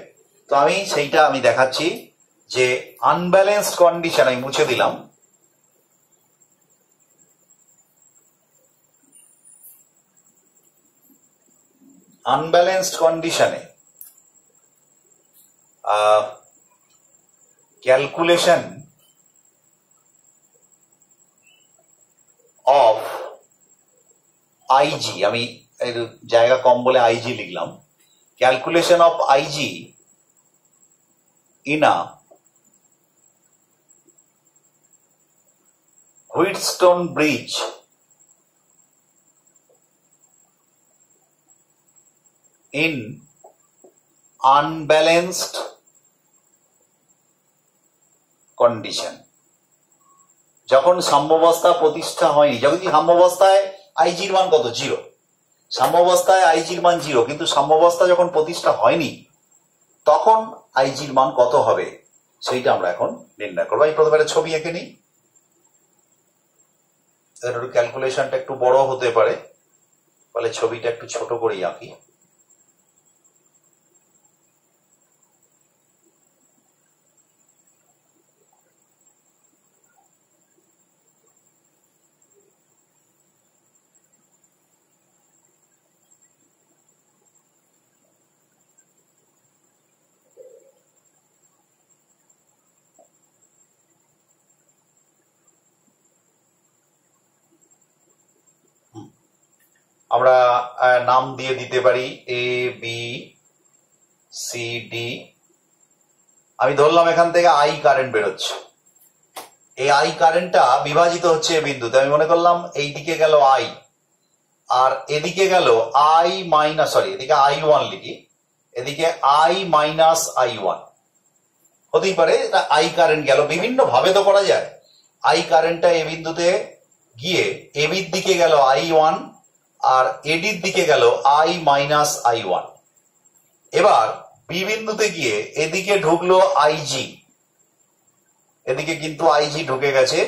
[SPEAKER 1] তো আমি সেইটা আমি দেখাচ্ছি যে আনব্যালেন্সড কন্ডিশন, আমি মুছে দিলাম, আনব্যালেন্সড কন্ডিশনে ক্যালকুলেশন অফ আইজি, আমি জায়গা কম বলে আইজি লিখলাম। Calculation of IG in a Wheatstone bridge in unbalanced condition। যখন সাম্যাবস্থা প্রতিষ্ঠা হয়নি, যখন সাম্যাবস্থায় আইজির মান কত? 0। সাম্যাবস্থায় আইজির মান 0, কিন্তু সাম্যাবস্থা যখন প্রতিষ্ঠা হয়নি তখন আইজির মান কত হবে সেইটা আমরা এখন নির্ণয় করবো। আমি প্রথমে ছবি এঁকে নিই, ক্যালকুলেশনটা একটু বড় হতে পারে, ফলে ছবিটা একটু ছোট করেই আঁকি। আমরা নাম দিয়ে দিতে পারি এ বি সি ডি। আমি ধরলাম এখান থেকে আই কারেন্ট বেরোচ্ছে, এই আই কারেন্টটা বিভাজিত হচ্ছে এ বিন্দুতে। আমি মনে করলাম এই দিকে গেল আই, আর এদিকে গেল আই মাইনাস, সরি এদিকে আই ওয়ান লিখি, এদিকে আই মাইনাস আই ওয়ান হতেই পারে। এটা আই কারেন্ট গেল, বিভিন্ন ভাবে তো করা যায়। আই কারেন্টটা এ বিন্দুতে গিয়ে এবির দিকে গেল আই ওয়ান, আর এডির দিকে গেল আই মাইনাস আই ওয়ান। এবার বি বিন্দুতে গিয়ে এদিকে ঢুকলো আইজি, এদিকে কিন্তু আইজি ঢুকে গেছে।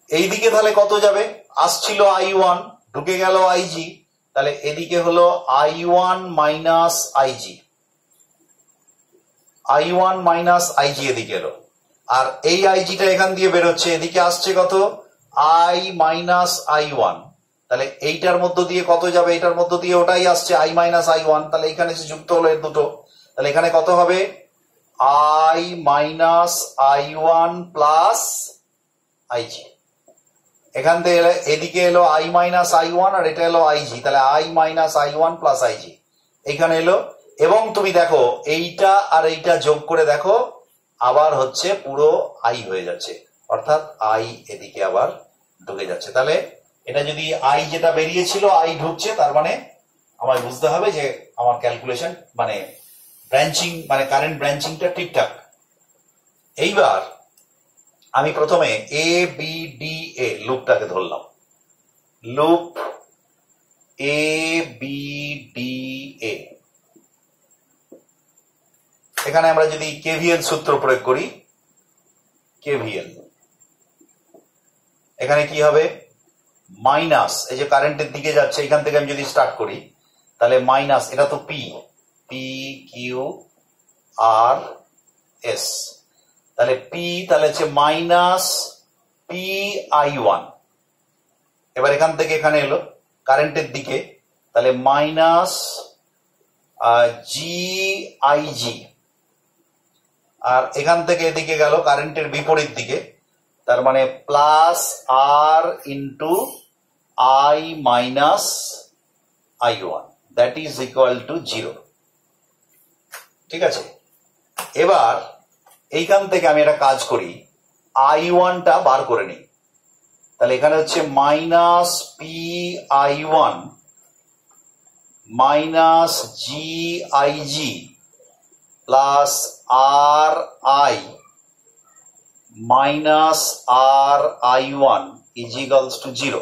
[SPEAKER 1] এইদিকে তাহলে কত যাবে? আসছিল আই ওয়ান, ঢুকে গেল আইজি, তাহলে এদিকে হলো I one minus IG, I one minus IG এদিকে এলো। আর এই আইজিটা এখান দিয়ে বেরোচ্ছে, এদিকে আসছে কত? I minus I one. তাহলে এইটার মধ্য দিয়ে কত যাবে? এইটার মধ্য দিয়ে ওটাই আসছে আই মাইনাস আই ওয়ান। তাহলে এখানে এসে যুক্ত হলো এর দুটো, তাহলে এখানে কত হবে? I minus I one plus IG. এখান থেকে এদিকে এলো আই মাইনাস আই ওয়ান, আর এটা এলো আইজি, তাহলে I minus I one plus IG এইখানে এলো। এবং তুমি দেখো এইটা আর এইটা যোগ করে দেখো, আবার হচ্ছে পুরো আই হয়ে যাচ্ছে, অর্থাৎ আই এদিকে আবার ঢুকে যাচ্ছে। তাহলে এটা যদি আই যেটা বেরিয়েছিল আই ঢুকছে, তার মানে আমায় বুঝতে হবে যে আমার ক্যালকুলেশন মানে ব্রাঞ্চিং, মানে কারেন্ট ব্রাঞ্চিংটা ঠিকঠাক। এইবার আমি প্রথমে এ বি ডি এ লুপটাকে ধরলাম, loop A B D A. এখানে আমরা যদি কেভিএল সূত্র প্রয়োগ করি, কেভিএল, এখানে কি হবে? মাইনাস, এই যে কারেন্টের দিকে যাচ্ছে এখান থেকে আমি যদি স্টার্ট করি, তাহলে মাইনাস, এটা তো P, P Q R S, তাহলে পি, তাহলে হচ্ছে মাইনাস পি আই ওয়ান। এবার এখান থেকে এখানে এলো কারেন্টের দিকে, তাহলে মাইনাস জি আই জি, আর এখান থেকে এদিকে গেল কারেন্টের বিপরীত দিকে, তার মানে plus R into I minus I one, that is equal to 0। ঠিক আছে, এবার এইখান থেকে আমি একটা কাজ করি, আই ওয়ানটা বার করে নিই। তাহলে এখানে হচ্ছে minus P I one minus G I G plus R I minus R I one is equals to 0।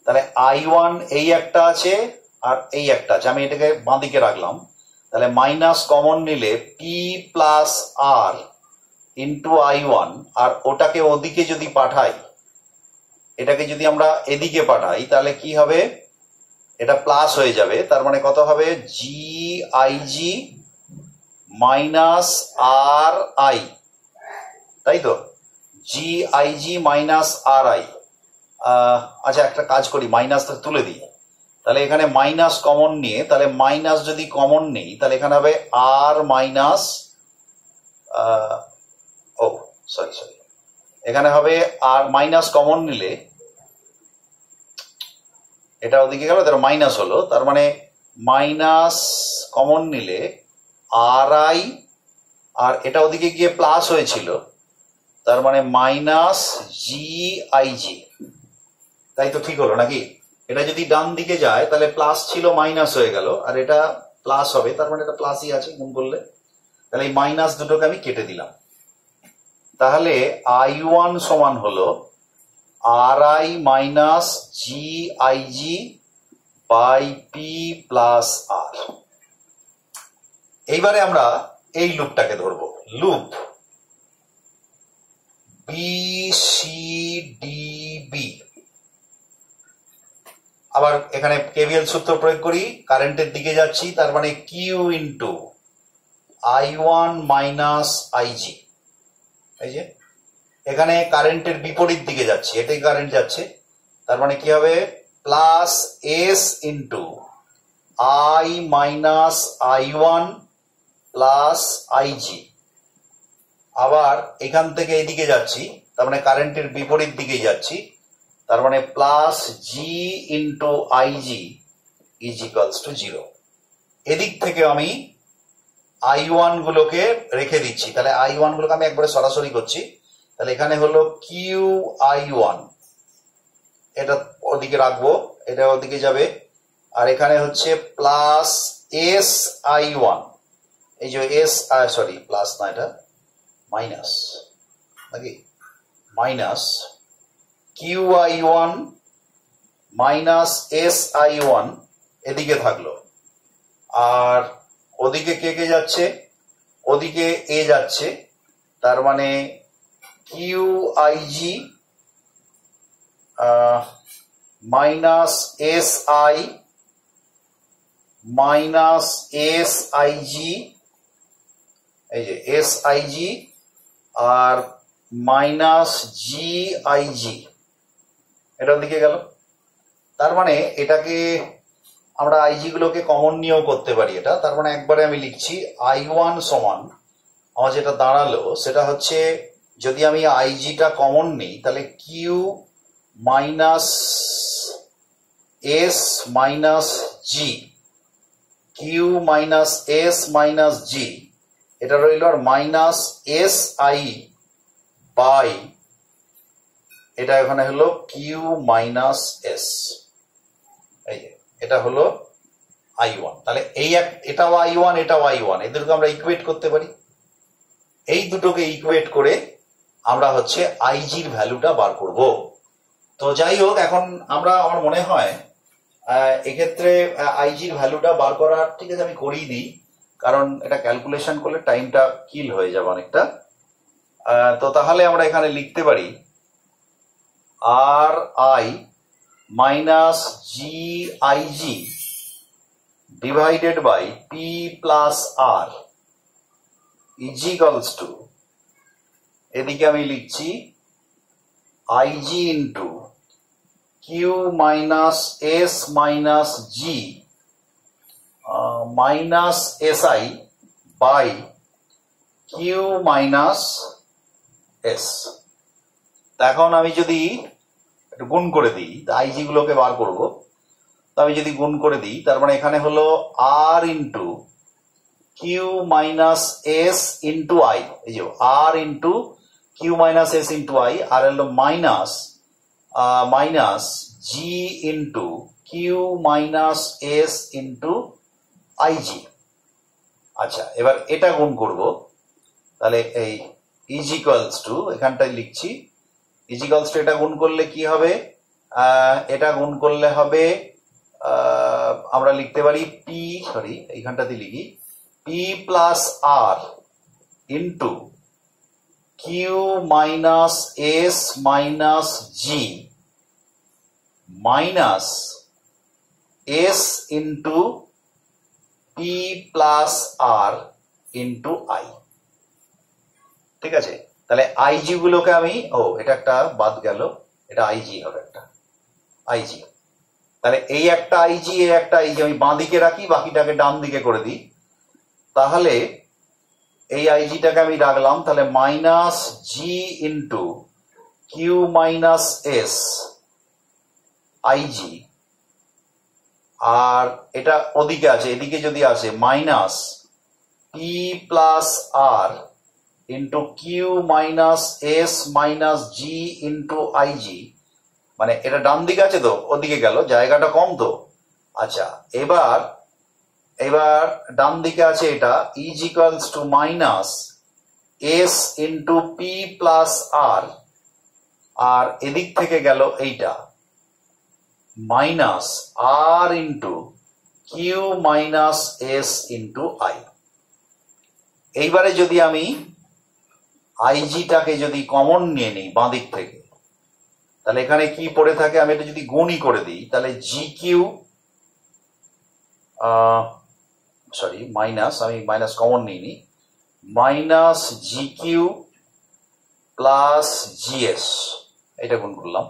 [SPEAKER 1] তাহলে আই ওয়ান এই একটা আছে আর এই একটা আছে, আমি এটাকে বাঁদিকে রাখলাম। তাহলে মাইনাস কমন নিলে P plus R into I one, আর ওটাকে ওদিকে যদি পাঠাই, এটাকে যদি আমরা এদিকে পাঠাই, তাহলে কি হবে? এটা প্লাস হয়ে যাবে, তার মানে কত হবে? G I G minus R I, তাই তো? G I G minus R I. আচ্ছা, একটা কাজ করি, মাইনাসটা তুলে দিই। তাহলে এখানে মাইনাস কমন নিয়ে, তাহলে মাইনাস যদি কমন নেই, তাহলে এখানে হবে আর মাইনাস, ও সরি সরি, এখানে হবে আর মাইনাস কমন নিলে এটা ওদিকে গেল, তার মাইনাস হলো, তার মানে মাইনাস কমন নিলে আর আই, আর এটা ওদিকে গিয়ে প্লাস হয়েছিল, তার মানে মাইনাস জি আই জি। তাই তো ঠিক হলো নাকি? এটা যদি ডান দিকে যায় তাহলে প্লাস ছিল মাইনাস হয়ে গেল, আর এটা প্লাস হবে, তার মানে এটা প্লাসই আছে গুণ করলে। তাহলে এই মাইনাস দুটোকে আমি কেটে দিলাম। তাহলে আই ওয়ান সমান হলো R I minus G I G by P plus R. এইবারে আমরা এই লুপটাকে ধরবো, loop B C D B. আবার এখানে কেভিএল সূত্র প্রয়োগ করি, কারেন্টের দিকে যাচ্ছি, তার মানে Q into I one minus IG. এই যে এখানে কারেন্টের বিপরীত দিকে যাচ্ছি, এটাই কারেন্ট যাচ্ছে, তার মানে কি হবে plus S into I minus I one plus IG. আবার এখান থেকে এদিকে যাচ্ছি, তার মানে কারেন্টের বিপরীত দিকেই যাচ্ছি, তার মানে plus G into IG is equals to 0। এদিক থেকে আমি আই ওয়ান গুলোকে রেখে দিচ্ছি, তাহলে আই ওয়ান গুলোকে আমি একবারে সরাসরি করছি। তাহলে এখানে হলো কিউ আই ওয়ান, এটা ওদিকে রাখবো, এটা ওদিকে যাবে, আর এখানে হচ্ছে প্লাস এস আই ওয়ান, এই যে এস সরি প্লাস না, এটা মাইনাস নাকি, minus Q I one minus S I one এদিকে থাকলো, আর ওদিকে কে কে যাচ্ছে, ওদিকে এ যাচ্ছে, তার মানে Q I G minus S I minus S I G, এই যে এস আই জি আর মাইনাস জি আই জি, এটার দিকে গেল। তার মানে এটাকে আমরা আইজি গুলোকে কমন নিয়েও করতে পারি এটা, তার মানে একবারে আমি লিখছি আই ওয়ান সমান, আমার যেটা দাঁড়ালো সেটা হচ্ছে যদি আমি আইজিটা কমন নিই তাহলে Q minus S minus G, Q minus S minus জি, এটা রইল আর মাইনাস এস আই বাই এটা এখানে হলো কিউ মাইনাস এস, এই যে এটা হলো আই ওয়ান। তাহলে এই এটাও আই ওয়ান, এটাও আই ওয়ান, এদেরকে আমরা ইকুয়েট করতে পারি। এই দুটোকে ইকুয়েট করে আমরা হচ্ছে আইজির ভ্যালুটা বার করব। তো যাই হোক, এখন আমরা, আমার মনে হয় এক্ষেত্রে আইজির ভ্যালুটা বার করার, ঠিক আছে আমি করিয়ে দিই, কারণ এটা ক্যালকুলেশন করলে টাইমটা কিল হয়ে যাবে অনেকটা। তো তাহলে আমরা এখানে লিখতে পারি R I minus G I G divided by P plus R is equals to, এদিকে আমি লিখছি IG into Q minus S minus G minus S I by Q minus S. এখন আমি যদি গুণ করে দিই, আইজি গুলোকে বার করবো, তো আমি যদি গুণ করে দিই তার মানে এখানে হলো R into Q minus S into I, এই যে R into Q minus S into I, R হলো minus minus G into Q minus S into IG. আচ্ছা, এবার এটা গুণ করব, তাহলে এই ইজ ইকুয়ালস টু, এখানটায় লিখছি ইজ ইকুয়ালস টু, এটা গুণ করলে কি হবে, এটা গুণ করলে হবে আমরা লিখতে পারি পি, সরি এইখানটাতে লিখি P plus R into Q minus S minus G minus S into P plus R into I. ঠিক আছে, তাহলে আইজি গুলোকে আমি, এটা একটা বাদ গেল, এটা আইজি হবে, একটা আইজি। তাহলে এই একটা আইজি, এই একটা আইজি আমি বাঁ দিকে রাখি, বাকিটাকে ডান দিকে করে দিই। তাহলে এই আইজিটাকে আমি রাখলাম, তাহলে minus G into Q minus S IG আর এটা ওদিকে আছে, এদিকে যদি আসে minus P plus R into Q minus S minus G into IG, মানে এটা ডান দিকে আছে তো ওদিকে গেল, জায়গাটা কম তো। আচ্ছা, এবার এবার ডান দিকে আছে এটা is equals to minus S into P plus R, আর এদিক থেকে গেল এইটা minus R into Q minus S into I. এইবারে যদি আমি আইজিটাকে যদি কমন নিয়ে নিই বাঁ দিক থেকে, তাহলে এখানে কি পড়ে থাকে, আমি এটা যদি গুণই করে দিই তাহলে জি কিউ, সরি মাইনাস, আমি মাইনাস কমন নিইনি, minus G Q plus GS, এটা গুণ করলাম।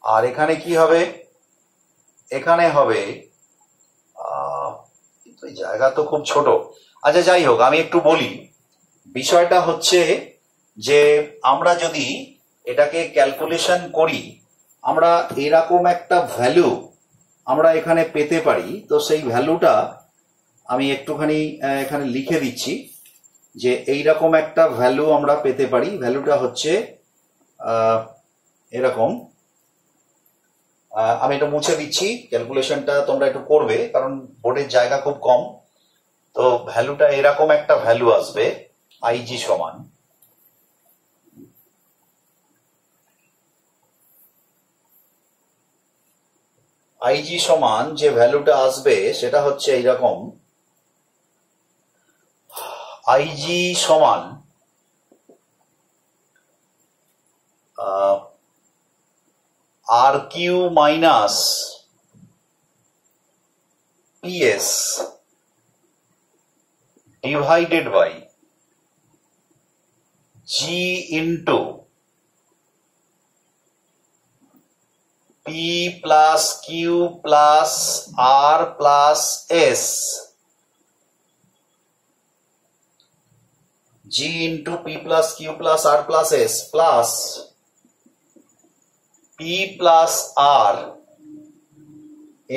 [SPEAKER 1] আর এখানে কি হবে, এখানে হবে জায়গা তো খুব ছোট। আচ্ছা যাই হোক, আমি একটু বলি, বিষয়টা হচ্ছে যে আমরা যদি এটাকে ক্যালকুলেশন করি, আমরা এরকম একটা ভ্যালু আমরা এখানে পেতে পারি। তো সেই ভ্যালুটা আমি একটুখানি এখানে লিখে দিচ্ছি যে এইরকম একটা ভ্যালু আমরা পেতে পারি। ভ্যালুটা হচ্ছে এরকম, আমি এটা মুছে দিচ্ছি, ক্যালকুলেশনটা তোমরা একটু করবে কারণ বোর্ডের জায়গা খুব কম। তো ভ্যালুটা এরকম একটা ভ্যালু আসবে, আইজি সমান যে ভ্যালুটা আসবে সেটা হচ্ছে এইরকম, আইজি সমান R Q minus PS divided by G into P plus Q plus R plus S, G into P plus Q plus R plus S plus P plus R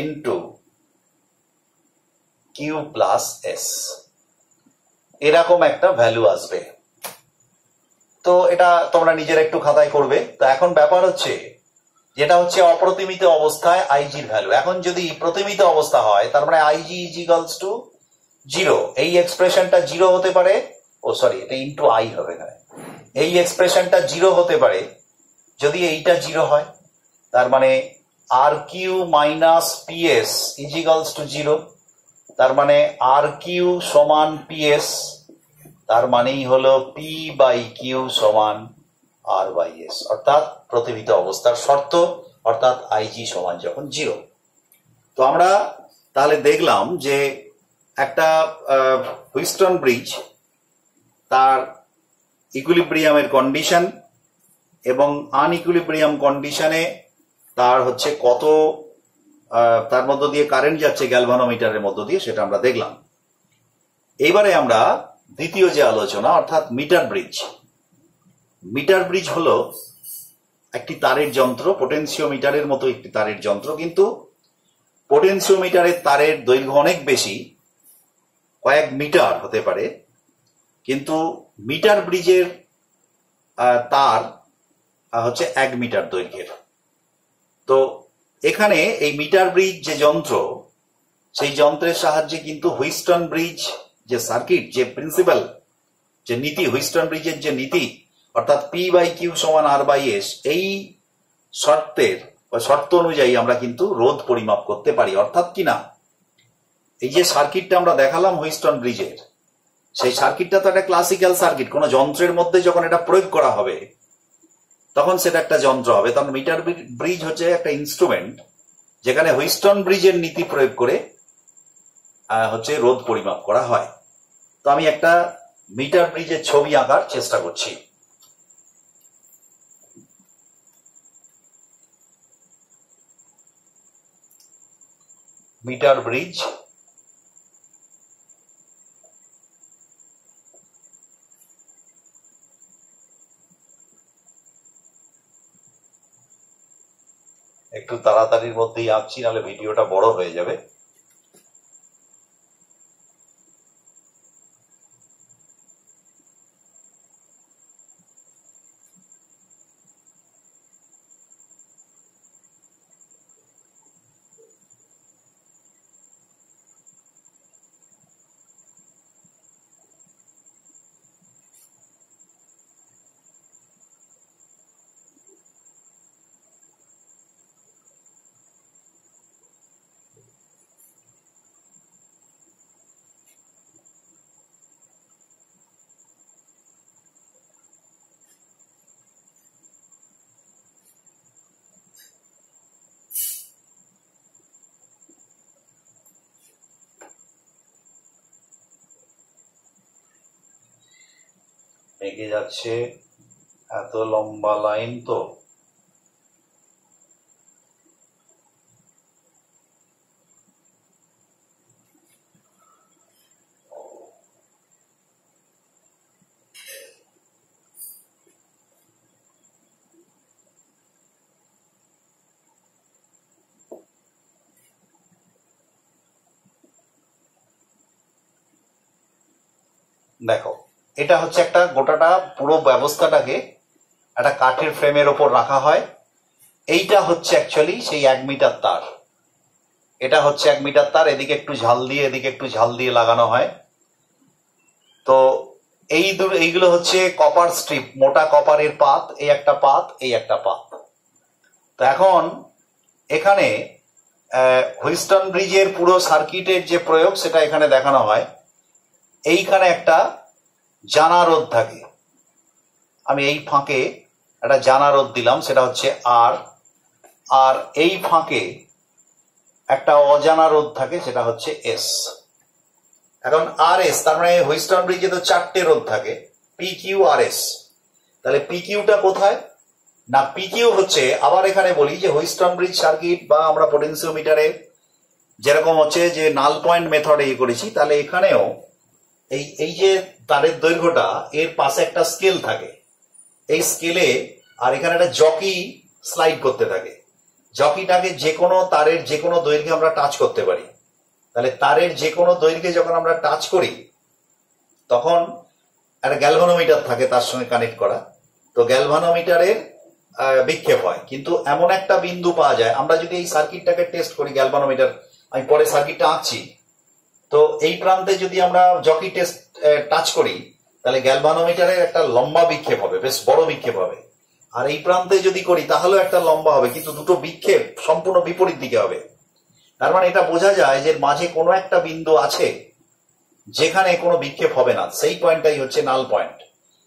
[SPEAKER 1] into Q plus S, এরকম একটা value আসবে। তো এটা তোমরা নিজেরা একটু খাতায় করবে। তো এখন ব্যাপার হচ্ছে, যেটা হচ্ছে অপ্রতিমিত অবস্থায় আইজির ভ্যালু। এখন যদি প্রতিমিত অবস্থা হয় তার মানে IG is equals to zero, এই এক্সপ্রেশনটা জিরো হতে পারে, ও সরি এটা ইন্টু আই হবে না, এই এক্সপ্রেশনটা জিরো হতে পারে যদি এইটা জিরো হয়, তার মানে R Q minus PS is equals to zero, তার মানে আর কিউ সমান পিএস, তার মানেই হলো পি বাই কিউ সমান আর বাই এস, অর্থাৎ প্রতিমিত অবস্থার শর্ত, অর্থাৎ আইজি সমান যখন জিরো। তো আমরা তাহলে দেখলাম যে একটা হুইস্টন ব্রিজ, তার ইকুইলিব্রিয়ামের কন্ডিশন এবং আনইকুইলিব্রিয়াম কন্ডিশনে তার হচ্ছে কত, তার মধ্য দিয়ে কারেন্ট যাচ্ছে গ্যালভানোমিটারের মধ্য দিয়ে, সেটা আমরা দেখলাম। এইবারে আমরা দ্বিতীয় যে আলোচনা, অর্থাৎ মিটার ব্রিজ। মিটার ব্রিজ হলো একটি তারের যন্ত্র, পোটেনশিওমিটারের মতো একটি তারের যন্ত্র, কিন্তু পোটেনশিওমিটারের তারের দৈর্ঘ্য অনেক বেশি, কয়েক মিটার হতে পারে, কিন্তু মিটার ব্রিজের তার হচ্ছে 1 মিটার দৈর্ঘ্যের। তো এখানে এই মিটার ব্রিজ যে যন্ত্র, সেই যন্ত্রের সাহায্যে কিন্তু হুইস্টন ব্রিজ যে সার্কিট, যে প্রিন্সিপাল, যে নীতি, হুইস্টন ব্রিজের যে নীতি, অর্থাৎ পি বাই কিউ সমান আর বাই এস, এই শর্ত অনুযায়ী আমরা কিন্তু রোধ পরিমাপ করতে পারি। অর্থাৎ কি না, এই যে সার্কিটটা আমরা দেখালাম হুইস্টন ব্রিজের, সেই সার্কিটটা তো একটা ক্লাসিক্যাল সার্কিট। কোন যন্ত্রের মধ্যে যখন এটা প্রয়োগ করা হবে তখন সেটা একটা যন্ত্র হবে। তখন মিটার ব্রিজ হচ্ছে একটা ইনস্ট্রুমেন্ট যেখানে হুইস্টন ব্রিজের নীতি প্রয়োগ করে হচ্ছে রোধ পরিমাপ করা হয়। তো আমি একটা মিটার ব্রিজের ছবি আঁকার চেষ্টা করছি। মিটার ব্রিজ, একটু তাড়াতাড়ির মধ্যেই আঁকছি, নাহলে ভিডিওটা বড় হয়ে যাবে। এগিয়ে যাচ্ছে, এত লম্বা লাইন তো। দেখো, এটা হচ্ছে একটা গোটাটা পুরো ব্যবস্থাটাকে একটা কাঠের ফ্রেমের ওপর রাখা হয়। এইটা হচ্ছে অ্যাকচুয়ালি সেই 1 মিটার তার। এটা হচ্ছে 1 মিটার তার, এদিকে একটু ঝাল দিয়ে এদিকে একটু ঝাল দিয়ে লাগানো হয়। তো এইগুলো হচ্ছে কপার স্ট্রিপ, মোটা কপারের পাত, এই একটা পাত, এই একটা পাত। তো এখন এখানে হুইস্টন ব্রিজের পুরো সার্কিটের যে প্রয়োগ সেটা এখানে দেখানো হয়। এইখানে একটা জানা রোধ থাকে, আমি এই ফাঁকে একটা জানা রোধ দিলাম, সেটা হচ্ছে আর এই ফাঁকে একটা অজানা রোধ থাকে, সেটা হচ্ছে এস। এখন আর এস, তার মানে হুইস্টন ব্রিজে তো 4টে রোধ থাকে, পি কিউ আর এস। তাহলে পি কিউটা কোথায় না, পি কিউ হচ্ছে, আবার এখানে বলি যে হুইস্টন ব্রিজ সার্কিট বা আমরা পোটেনশিওমিটারে যেরকম হচ্ছে যে নাল পয়েন্ট মেথডে করেছি, তাহলে এখানেও এই যে তারের দৈর্ঘ্যটা, এর পাশে একটা স্কেল থাকে, এই স্কেলে আর এখানে একটা জকি স্লাইড করতে থাকে। জকিটাকে যে কোনো তারের যে কোনো দৈর্ঘ্যে আমরা টাচ করতে পারি। তাহলে তারের যে কোনো দৈর্ঘ্যে যখন আমরা টাচ করি তখন একটা গ্যালভানোমিটার থাকে তার সঙ্গে কানেক্ট করা। তো গ্যালভানোমিটারের বিক্ষেপ হয়, কিন্তু এমন একটা বিন্দু পাওয়া যায়, আমরা যদি এই সার্কিটটাকে টেস্ট করি, গ্যালভানোমিটার আমি পরে সার্কিটটা আঁকছি, তো এই প্রান্তে যদি আমরা জকি টেস্ট টাচ করি তাহলে গ্যালভানোমিটারের একটা লম্বা বিক্ষেপ হবে, বেশ বড় বিক্ষেপ হবে। আর এই প্রান্তে যদি করি তাহলেও একটা লম্বা হবে, কিন্তু দুটো বিক্ষেপ সম্পূর্ণ বিপরীত দিকে হবে। তার মানে এটা বোঝা যায় যে মাঝে কোনো একটা বিন্দু আছে যেখানে কোনো বিক্ষেপ হবে না, সেই পয়েন্টটাই হচ্ছে নাল পয়েন্ট।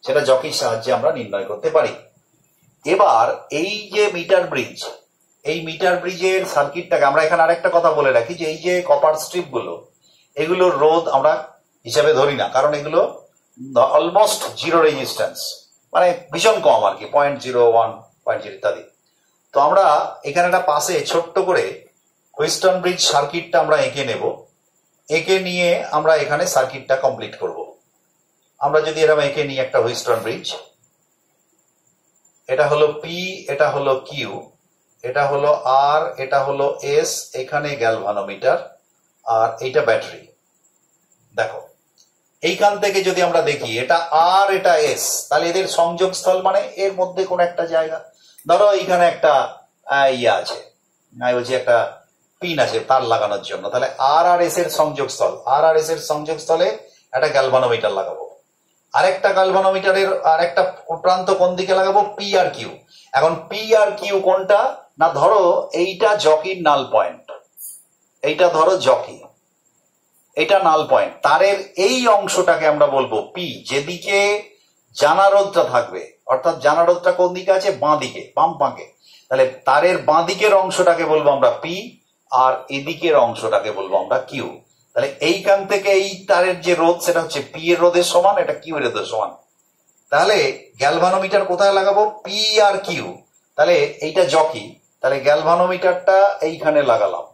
[SPEAKER 1] সেটা জকির সাহায্যে আমরা নির্ণয় করতে পারি। এবার এই যে মিটার ব্রিজ, এই মিটার ব্রিজের সার্কিটটাকে আমরা এখানে আরেকটা কথা বলে রাখি যে এই যে কপার স্ট্রিপ গুলো, এগুলোর রোধ আমরা হিসাবে ধরি না, কারণ এগুলো অলমোস্ট জিরো রেজিস্ট্যান্স, মানে ভীষণ কম আর কি, 0.01, 0.0 ইত্যাদি। তো আমরা এখানে একটা পাশে ছোট্ট করে হুইস্টন ব্রিজ সার্কিটটা আমরা এঁকে নেব, এঁকে নিয়ে আমরা এখানে সার্কিটটা কমপ্লিট করব। আমরা যদি এরকম এঁকে নিই একটা হুইস্টন ব্রিজ, এটা হলো পি, এটা হলো কিউ, এটা হলো আর, এটা হলো এস, এখানে গ্যালভানোমিটার, আর এইটা ব্যাটারি। দেখো, এইখান থেকে যদি আমরা দেখি এটা আর এটা এস, তাহলে এদের সংযোগ স্থল মানে এর মধ্যে কোন একটা জায়গা, ধরো এইখানে একটা ইয়ে আছে, বলছি একটা পিন আছে তার লাগানোর জন্য, তাহলে আর আর এস এর সংযোগ স্থল, আর আর এস এর সংযোগ স্থলে একটা গ্যালভানোমিটার লাগাবো। আরেকটা গ্যালভানোমিটারের আরেকটা প্রান্ত কোন দিকে লাগাবো, পি আর কিউ। এখন পি আর কিউ কোনটা না, ধরো এইটা জকির নাল পয়েন্ট, এইটা ধরো জকি, এটা নাল পয়েন্ট। তারের এই অংশটাকে আমরা বলবো পি, যেদিকে জানা রোধটা থাকবে, অর্থাৎ জানা রোধটা কোন দিকে আছে, বাঁ দিকে, বাম পাকে। তাহলে তারের বাঁ দিকের অংশটাকে বলবো আমরা পি, আর এদিকের অংশটাকে বলবো আমরা কিউ। তাহলে এইখান থেকে এই তারের যে রোধ সেটা হচ্ছে পি এর রোধের সমান, এটা কিউ এর রোধের সমান। তাহলে গ্যালভানোমিটার কোথায় লাগাবো, পি আর কিউ। তাহলে এইটা জকি, তাহলে গ্যালভানোমিটারটা এইখানে লাগালাম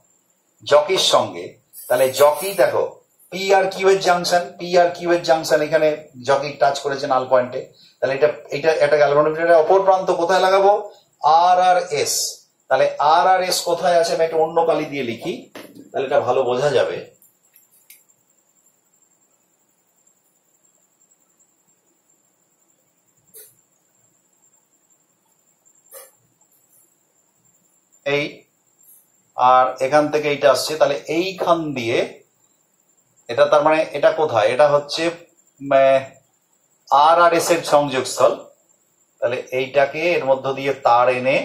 [SPEAKER 1] জকির সঙ্গে। তাহলে জকি দেখো পি আর কিউ এর জাংশন, পি আর কিউ এর জাংশন এখানে জকি টাচ করেছে নাল পয়েন্টে। তাহলে এটা এটা গ্যালভানোমিটারের অপর প্রান্ত কোথায় লাগাবো, আর আর এস। তাহলে আর আর এস কোথায় আছে, আমি একটা অন্য কালি দিয়ে লিখি, তাহলে এটা ভালো বোঝা যাবে। এই আর এখান থেকে এইটা আসছে, তাহলে এইখান দিয়ে এটা, তার মানে এটা কোথায়, এটা হচ্ছে আর আর এস এর সংযোগস্থল। তাহলে এইটাকে এর মধ্য দিয়ে তার এনে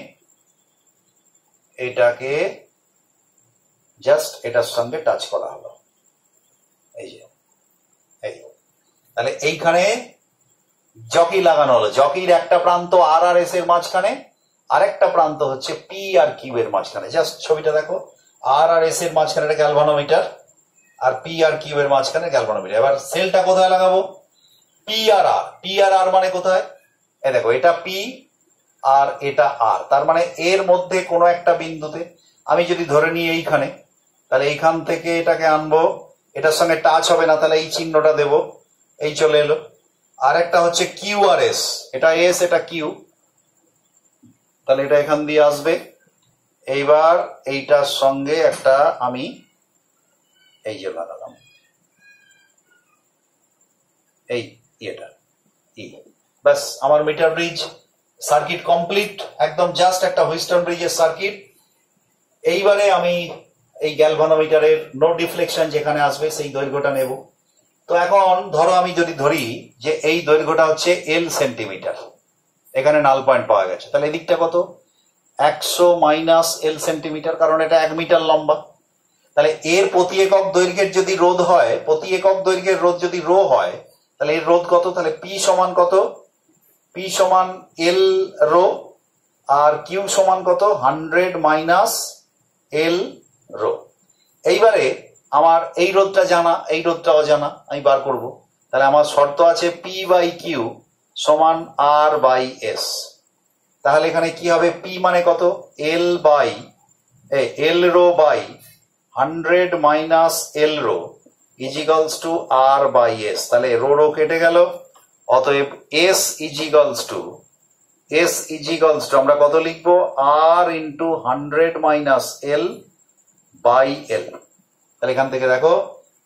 [SPEAKER 1] এটাকে জাস্ট এটার সঙ্গে টাচ করা হলো, এই যে এই, তাহলে এইখানে জকি লাগানো হলো। জকির একটা প্রান্ত আর আর এস এর মাঝখানে, আরেকটা প্রান্ত হচ্ছে পি আর কিউ এর মাঝখানে। জাস্ট ছবিটা দেখো, আর আর এস এর মাঝখানে একটা গ্যালভানোমিটার, আর পি আর কিউ এর মাঝখানে গ্যালভানোমিটার। এবার সেলটা কোথায় লাগাবো, পি আর আর। পি আর আর মানে কোথায়, এই দেখো এটা পি আর এটা আর, তার মানে এর মধ্যে কোনো একটা বিন্দুতে আমি যদি ধরে নিই এইখানে, তাহলে এইখান থেকে এটাকে আনবো, এটার সঙ্গে টাচ হবে না, তাহলে এই চিহ্নটা দেব, এই চলে এলো। আর একটা হচ্ছে কিউ আর এস, এটা এস এটা কিউ, তাহলে এটা এখান দিয়ে আসবে। এইবার এইটার সঙ্গে একটা আমি এই যে লাগালাম এই এটা ই, ব্যাস আমার মিটার ব্রিজ সার্কিট কমপ্লিট, একদম জাস্ট একটা হুইস্টন ব্রিজের সার্কিট। এইবারে আমি এই গ্যালভানোমিটারের নো ডিফ্লেকশন যেখানে আসবে সেই দৈর্ঘ্যটা নেব। তো এখন ধরো আমি যদি ধরি যে এই দৈর্ঘ্যটা হচ্ছে এল সেন্টিমিটার, এখানে নাল পয়েন্ট পাওয়া গেছে, তাহলে এদিকটা কত, 100 মাইনাস এল সেন্টিমিটার, কারণ এটা 1 মিটার লম্বা। তাহলে এর প্রতি একক দৈর্ঘ্যের যদি রোধ হয়, প্রতি একক দৈর্ঘ্যের রোধ যদি রো হয়, তাহলে এর রোধ কত, তাহলে পি সমান কত, পি সমান এল রো, আর কিউ সমান কত 100 মাইনাস এল রো। এইবারে আমার এই রোধটা জানা, এই রোধটা অজানা, আমি বার করব। তাহলে আমার শর্ত আছে পি বাই কিউ সমান আর বাই এস। তাহলে এখানে কি হবে, পি মানে কত, L by L rho by 100 minus L rho is equals to R by S. তাহলে রো রো কেটে গেল, অতএব এস ইজিক্যালস টু আমরা কত লিখবো, R into 100 minus L by L. তাহলে এখান থেকে দেখো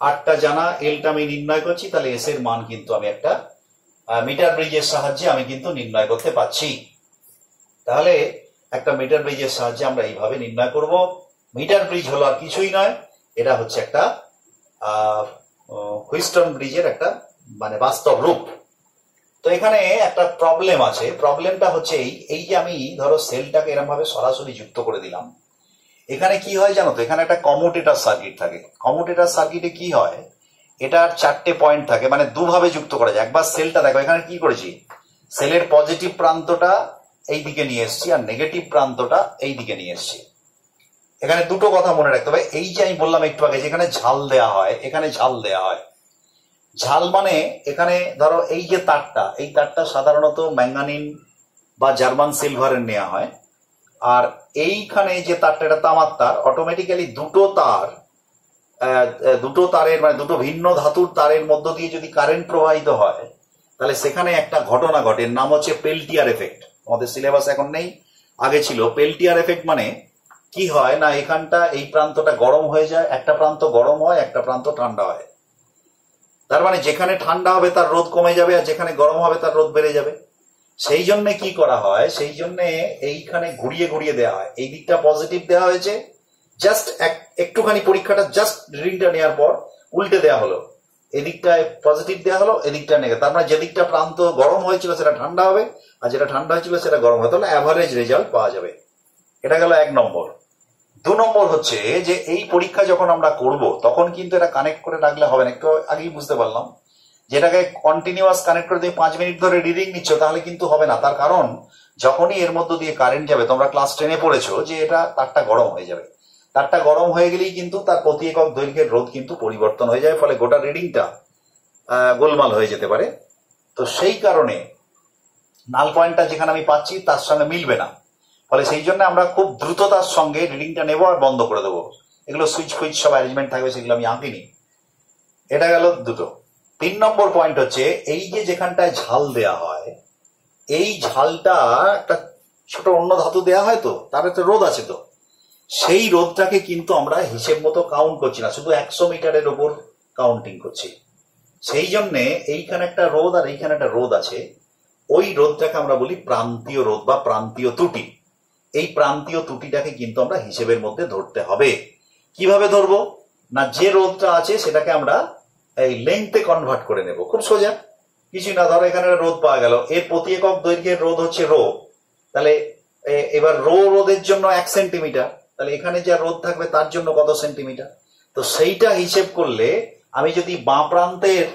[SPEAKER 1] আটটা জানা, এলটা আমি নির্ণয় করছি, তাহলে এস এর মান কিন্তু আমি একটা মিটার ব্রিজের সাহায্যে আমি কিন্তু নির্ণয় করতে পারছি। তাহলে একটা মিটার ব্রিজের সাহায্যে আমরা এইভাবে নির্ণয় করব। মিটার ব্রিজ হলো আর কিছুই নয়, এটা হচ্ছে একটা হুইস্টন ব্রিজের একটা মানে বাস্তব রূপ। তো এখানে একটা প্রবলেম আছে, প্রবলেমটা হচ্ছে এই যে আমি ধরো সেলটাকে এরকম ভাবে সরাসরি যুক্ত করে দিলাম, এখানে কি হয় জানো তো, এখানে একটা কমিউটেটর সার্কিট থাকে। কমিউটেটর সার্কিটে কি হয়, এটার 4টে পয়েন্ট থাকে, মানে দুভাবে যুক্ত করা যায়। একবার সেলটা দেখো, এখানে কি করেছি, সেলের পজিটিভ প্রান্তটা এই দিকে নিয়ে এসছি আর নেগেটিভ প্রান্তটা এই দিকে নিয়ে এসছি। এখানে দুটো কথা মনে রাখতে হবে, এই যে আমি বললাম একটু আগে, যেখানে ঝাল দেয়া হয়, এখানে ঝাল দেয়া হয়। ঝাল মানে এখানে ধরো এই যে তারটা, এই তারটা সাধারণত ম্যাঙ্গানিন বা জার্মান সিলভারের নেওয়া হয়। আর এইখানে যে তারটা, এটা তামার তার, অটোমেটিক্যালি দুটো তারের মানে দুটো ভিন্ন ধাতুর তারের মধ্য দিয়ে যদি কারেন্ট প্রবাহিত হয়, তাহলে সেখানে একটা ঘটনা ঘটে, নাম হচ্ছে পেল্টিয়ার এফেক্ট। আমাদের সিলেবাস এখন নেই, আগে ছিল। পেল্টিয়ার এফেক্ট মানে কি হয় না, এখানটা এই প্রান্তটা গরম হয়ে যায়, একটা প্রান্ত গরম হয়, একটা প্রান্ত ঠান্ডা হয়। তার মানে যেখানে ঠান্ডা হবে তার রোধ কমে যাবে, আর যেখানে গরম হবে তার রোধ বেড়ে যাবে। সেই জন্য কি করা হয়, সেই জন্য এইখানে ঘুরিয়ে ঘুরিয়ে দেওয়া হয়। এই দিকটা পজিটিভ দেওয়া হয়েছে, জাস্ট একটুখানি পরীক্ষাটা জাস্ট রিডিংটা নেওয়ার পর উল্টে দেওয়া হলো, এদিকটায় পজিটিভ দেওয়া হলো, এদিকটা নেগেটিভ। তার মানে যেদিকটা প্রান্ত গরম হয়েছিল সেটা ঠান্ডা হবে, আর যেটা ঠান্ডা হয়েছিল সেটা গরম হবে, তাহলে অ্যাভারেজ রেজাল্ট পাওয়া যাবে। এটা গেল 1 নম্বর। 2 নম্বর হচ্ছে যে এই পরীক্ষা যখন আমরা করব তখন কিন্তু এটা কানেক্ট করে রাখলে হবে না। একটু আগেই বুঝতে পারলাম, যেটাকে কন্টিনিউয়াস কানেক্ট করে দিয়ে 5 মিনিট ধরে রিডিং নিচ্ছ, তাহলে কিন্তু হবে না। তার কারণ যখনই এর মধ্য দিয়ে কারেন্ট যাবে, তোমরা ক্লাস 10-এ পড়েছো যে এটা তারটা গরম হয়ে যাবে। তারটা গরম হয়ে গেলেই কিন্তু তার প্রতি একক দৈর্ঘ্যের রোধ কিন্তু পরিবর্তন হয়ে যায়, ফলে গোটা রিডিংটা গোলমাল হয়ে যেতে পারে। তো সেই কারণে নাল পয়েন্টটা যেখানে আমি পাচ্ছি তার সঙ্গে মিলবে না, ফলে সেই জন্য আমরা খুব দ্রুততার সঙ্গে রিডিংটা নেবো আর বন্ধ করে দেবো। এগুলো সুইচ ফুইচ সব অ্যারেঞ্জমেন্ট থাকবে, সেগুলো আমি আঁকিনি। এটা গেল দুটো। 3 নম্বর পয়েন্ট হচ্ছে এই যে যেখানটায় ঝাল দেয়া হয়, এই ঝালটা একটা ছোট অন্য ধাতু দেওয়া হয়, তো তার একটা রোধ আছে, তো সেই রোধটাকে কিন্তু আমরা হিসেব মতো কাউন্ট করছি না, শুধু 100 মিটারের ওপর কাউন্টিং করছি। সেই জন্যে এইখানে একটা রোধ আর এইখানে একটা রোধ আছে, ওই রোধটাকে আমরা বলি প্রান্তীয় রোধ বা প্রান্তীয় ত্রুটি। এই প্রান্তীয় ত্রুটিটাকে কিন্তু আমরা হিসেবের মধ্যে ধরতে হবে। কিভাবে ধরবো না, যে রোধটা আছে সেটাকে আমরা এই লেংথে কনভার্ট করে নেব, খুব সোজা, কিছুই না। ধরো এখানে রোধ পাওয়া গেল, এর প্রতি একক দৈর্ঘ্যের রোধ হচ্ছে রো, তাহলে এবার রো রোধের জন্য 1 সেন্টিমিটার, তাহলে এখানে যা রোধ থাকবে তার জন্য কত সেন্টিমিটার, তো সেইটা হিসেব করলে আমি যদি বাঁ প্রান্তের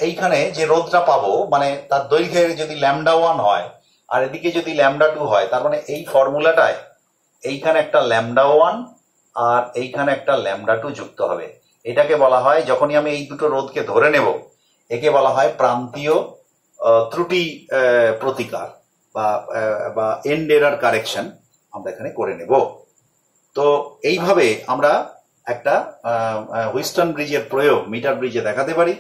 [SPEAKER 1] এইখানে যে রোধটা পাবো, মানে তার দৈর্ঘ্যের যদি λ1 হয় আর এদিকে যদি λ2 হয়, তার মানে এই ফর্মুলাটায় এইখানে একটা λ1 আর এইখানে একটা λ2 যুক্ত হবে। এটাকে বলা হয়, যখনই আমি এই দুটো রোধকে ধরে নেব, একে বলা হয় প্রান্তীয় ত্রুটি প্রতিকার বা এন্ড এরার কারেকশন আমরা এখানে করে নেব। তো এইভাবে আমরা একটা হুইস্টন ব্রিজের প্রয়োগ মিটার ব্রিজে দেখাতে পারি।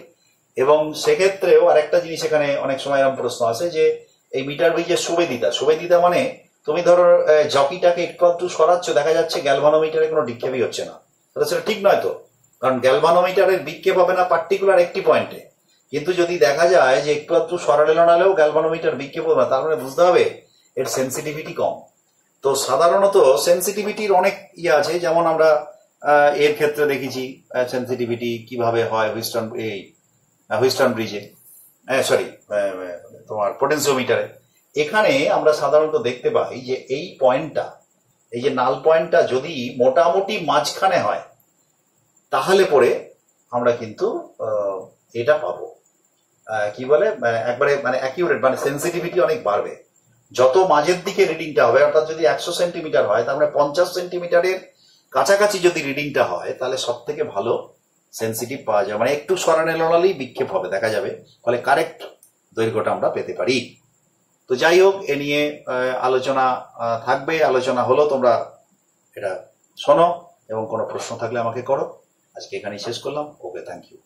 [SPEAKER 1] এবং সেক্ষেত্রেও আরেকটা জিনিস এখানে অনেক সময় এরকম প্রশ্ন আছে যে এই মিটার ব্রিজের সুবেদিতা মানে তুমি ধরো জকিটাকে একটু সরাচ্ছ, দেখা যাচ্ছে গ্যালভানোমিটারে কোনো বিক্ষেপই হচ্ছে না, তাহলে সেটা ঠিক নয় তো, কারণ গ্যালভানোমিটারের বিক্ষেপ হবে না পার্টিকুলার একটি পয়েন্টে, কিন্তু যদি দেখা যায় যে একটু সরালে নালেও গ্যালভানোমিটার বিক্ষেপ হবে না, তার মানে বুঝতে হবে এর সেন্সিটিভিটি কম। তো সাধারণত সেন্সিটিভিটির অনেক আছে, যেমন আমরা এর ক্ষেত্রে দেখেছি সেন্সিটিভিটি কিভাবে হয় হুইস্টন ব্রিজে, সরি তোমার পোটেনশিওমিটারে। এখানে আমরা সাধারণত দেখতে পাই যে এই পয়েন্টটা, এই যে নাল পয়েন্টটা যদি মোটামুটি মাঝখানে হয়, তাহলে পরে আমরা কিন্তু এটা পাবো কি বলে একবারে মানে অ্যাকিউরেট, মানে সেন্সিটিভিটি অনেক বাড়বে যত মাঝের দিকে রিডিংটা হবে। অর্থাৎ যদি 100 সেন্টিমিটার হয়, তার মানে 50 সেন্টিমিটারের কাছাকাছি যদি রিডিংটা হয়, তাহলে সব থেকে ভালো সেন্সিটিভ পাওয়া যায়, মানে একটু সরানো লড়ালেই বিক্ষেপ হবে দেখা যাবে, ফলে কারেক্ট দৈর্ঘ্যটা আমরা পেতে পারি। তো যাই হোক, এ নিয়ে আলোচনা থাকবে, আলোচনা হলো, তোমরা এটা শোনো এবং কোনো প্রশ্ন থাকলে আমাকে করো। আজকে এখানেই শেষ করলাম। ওকে, থ্যাংক ইউ।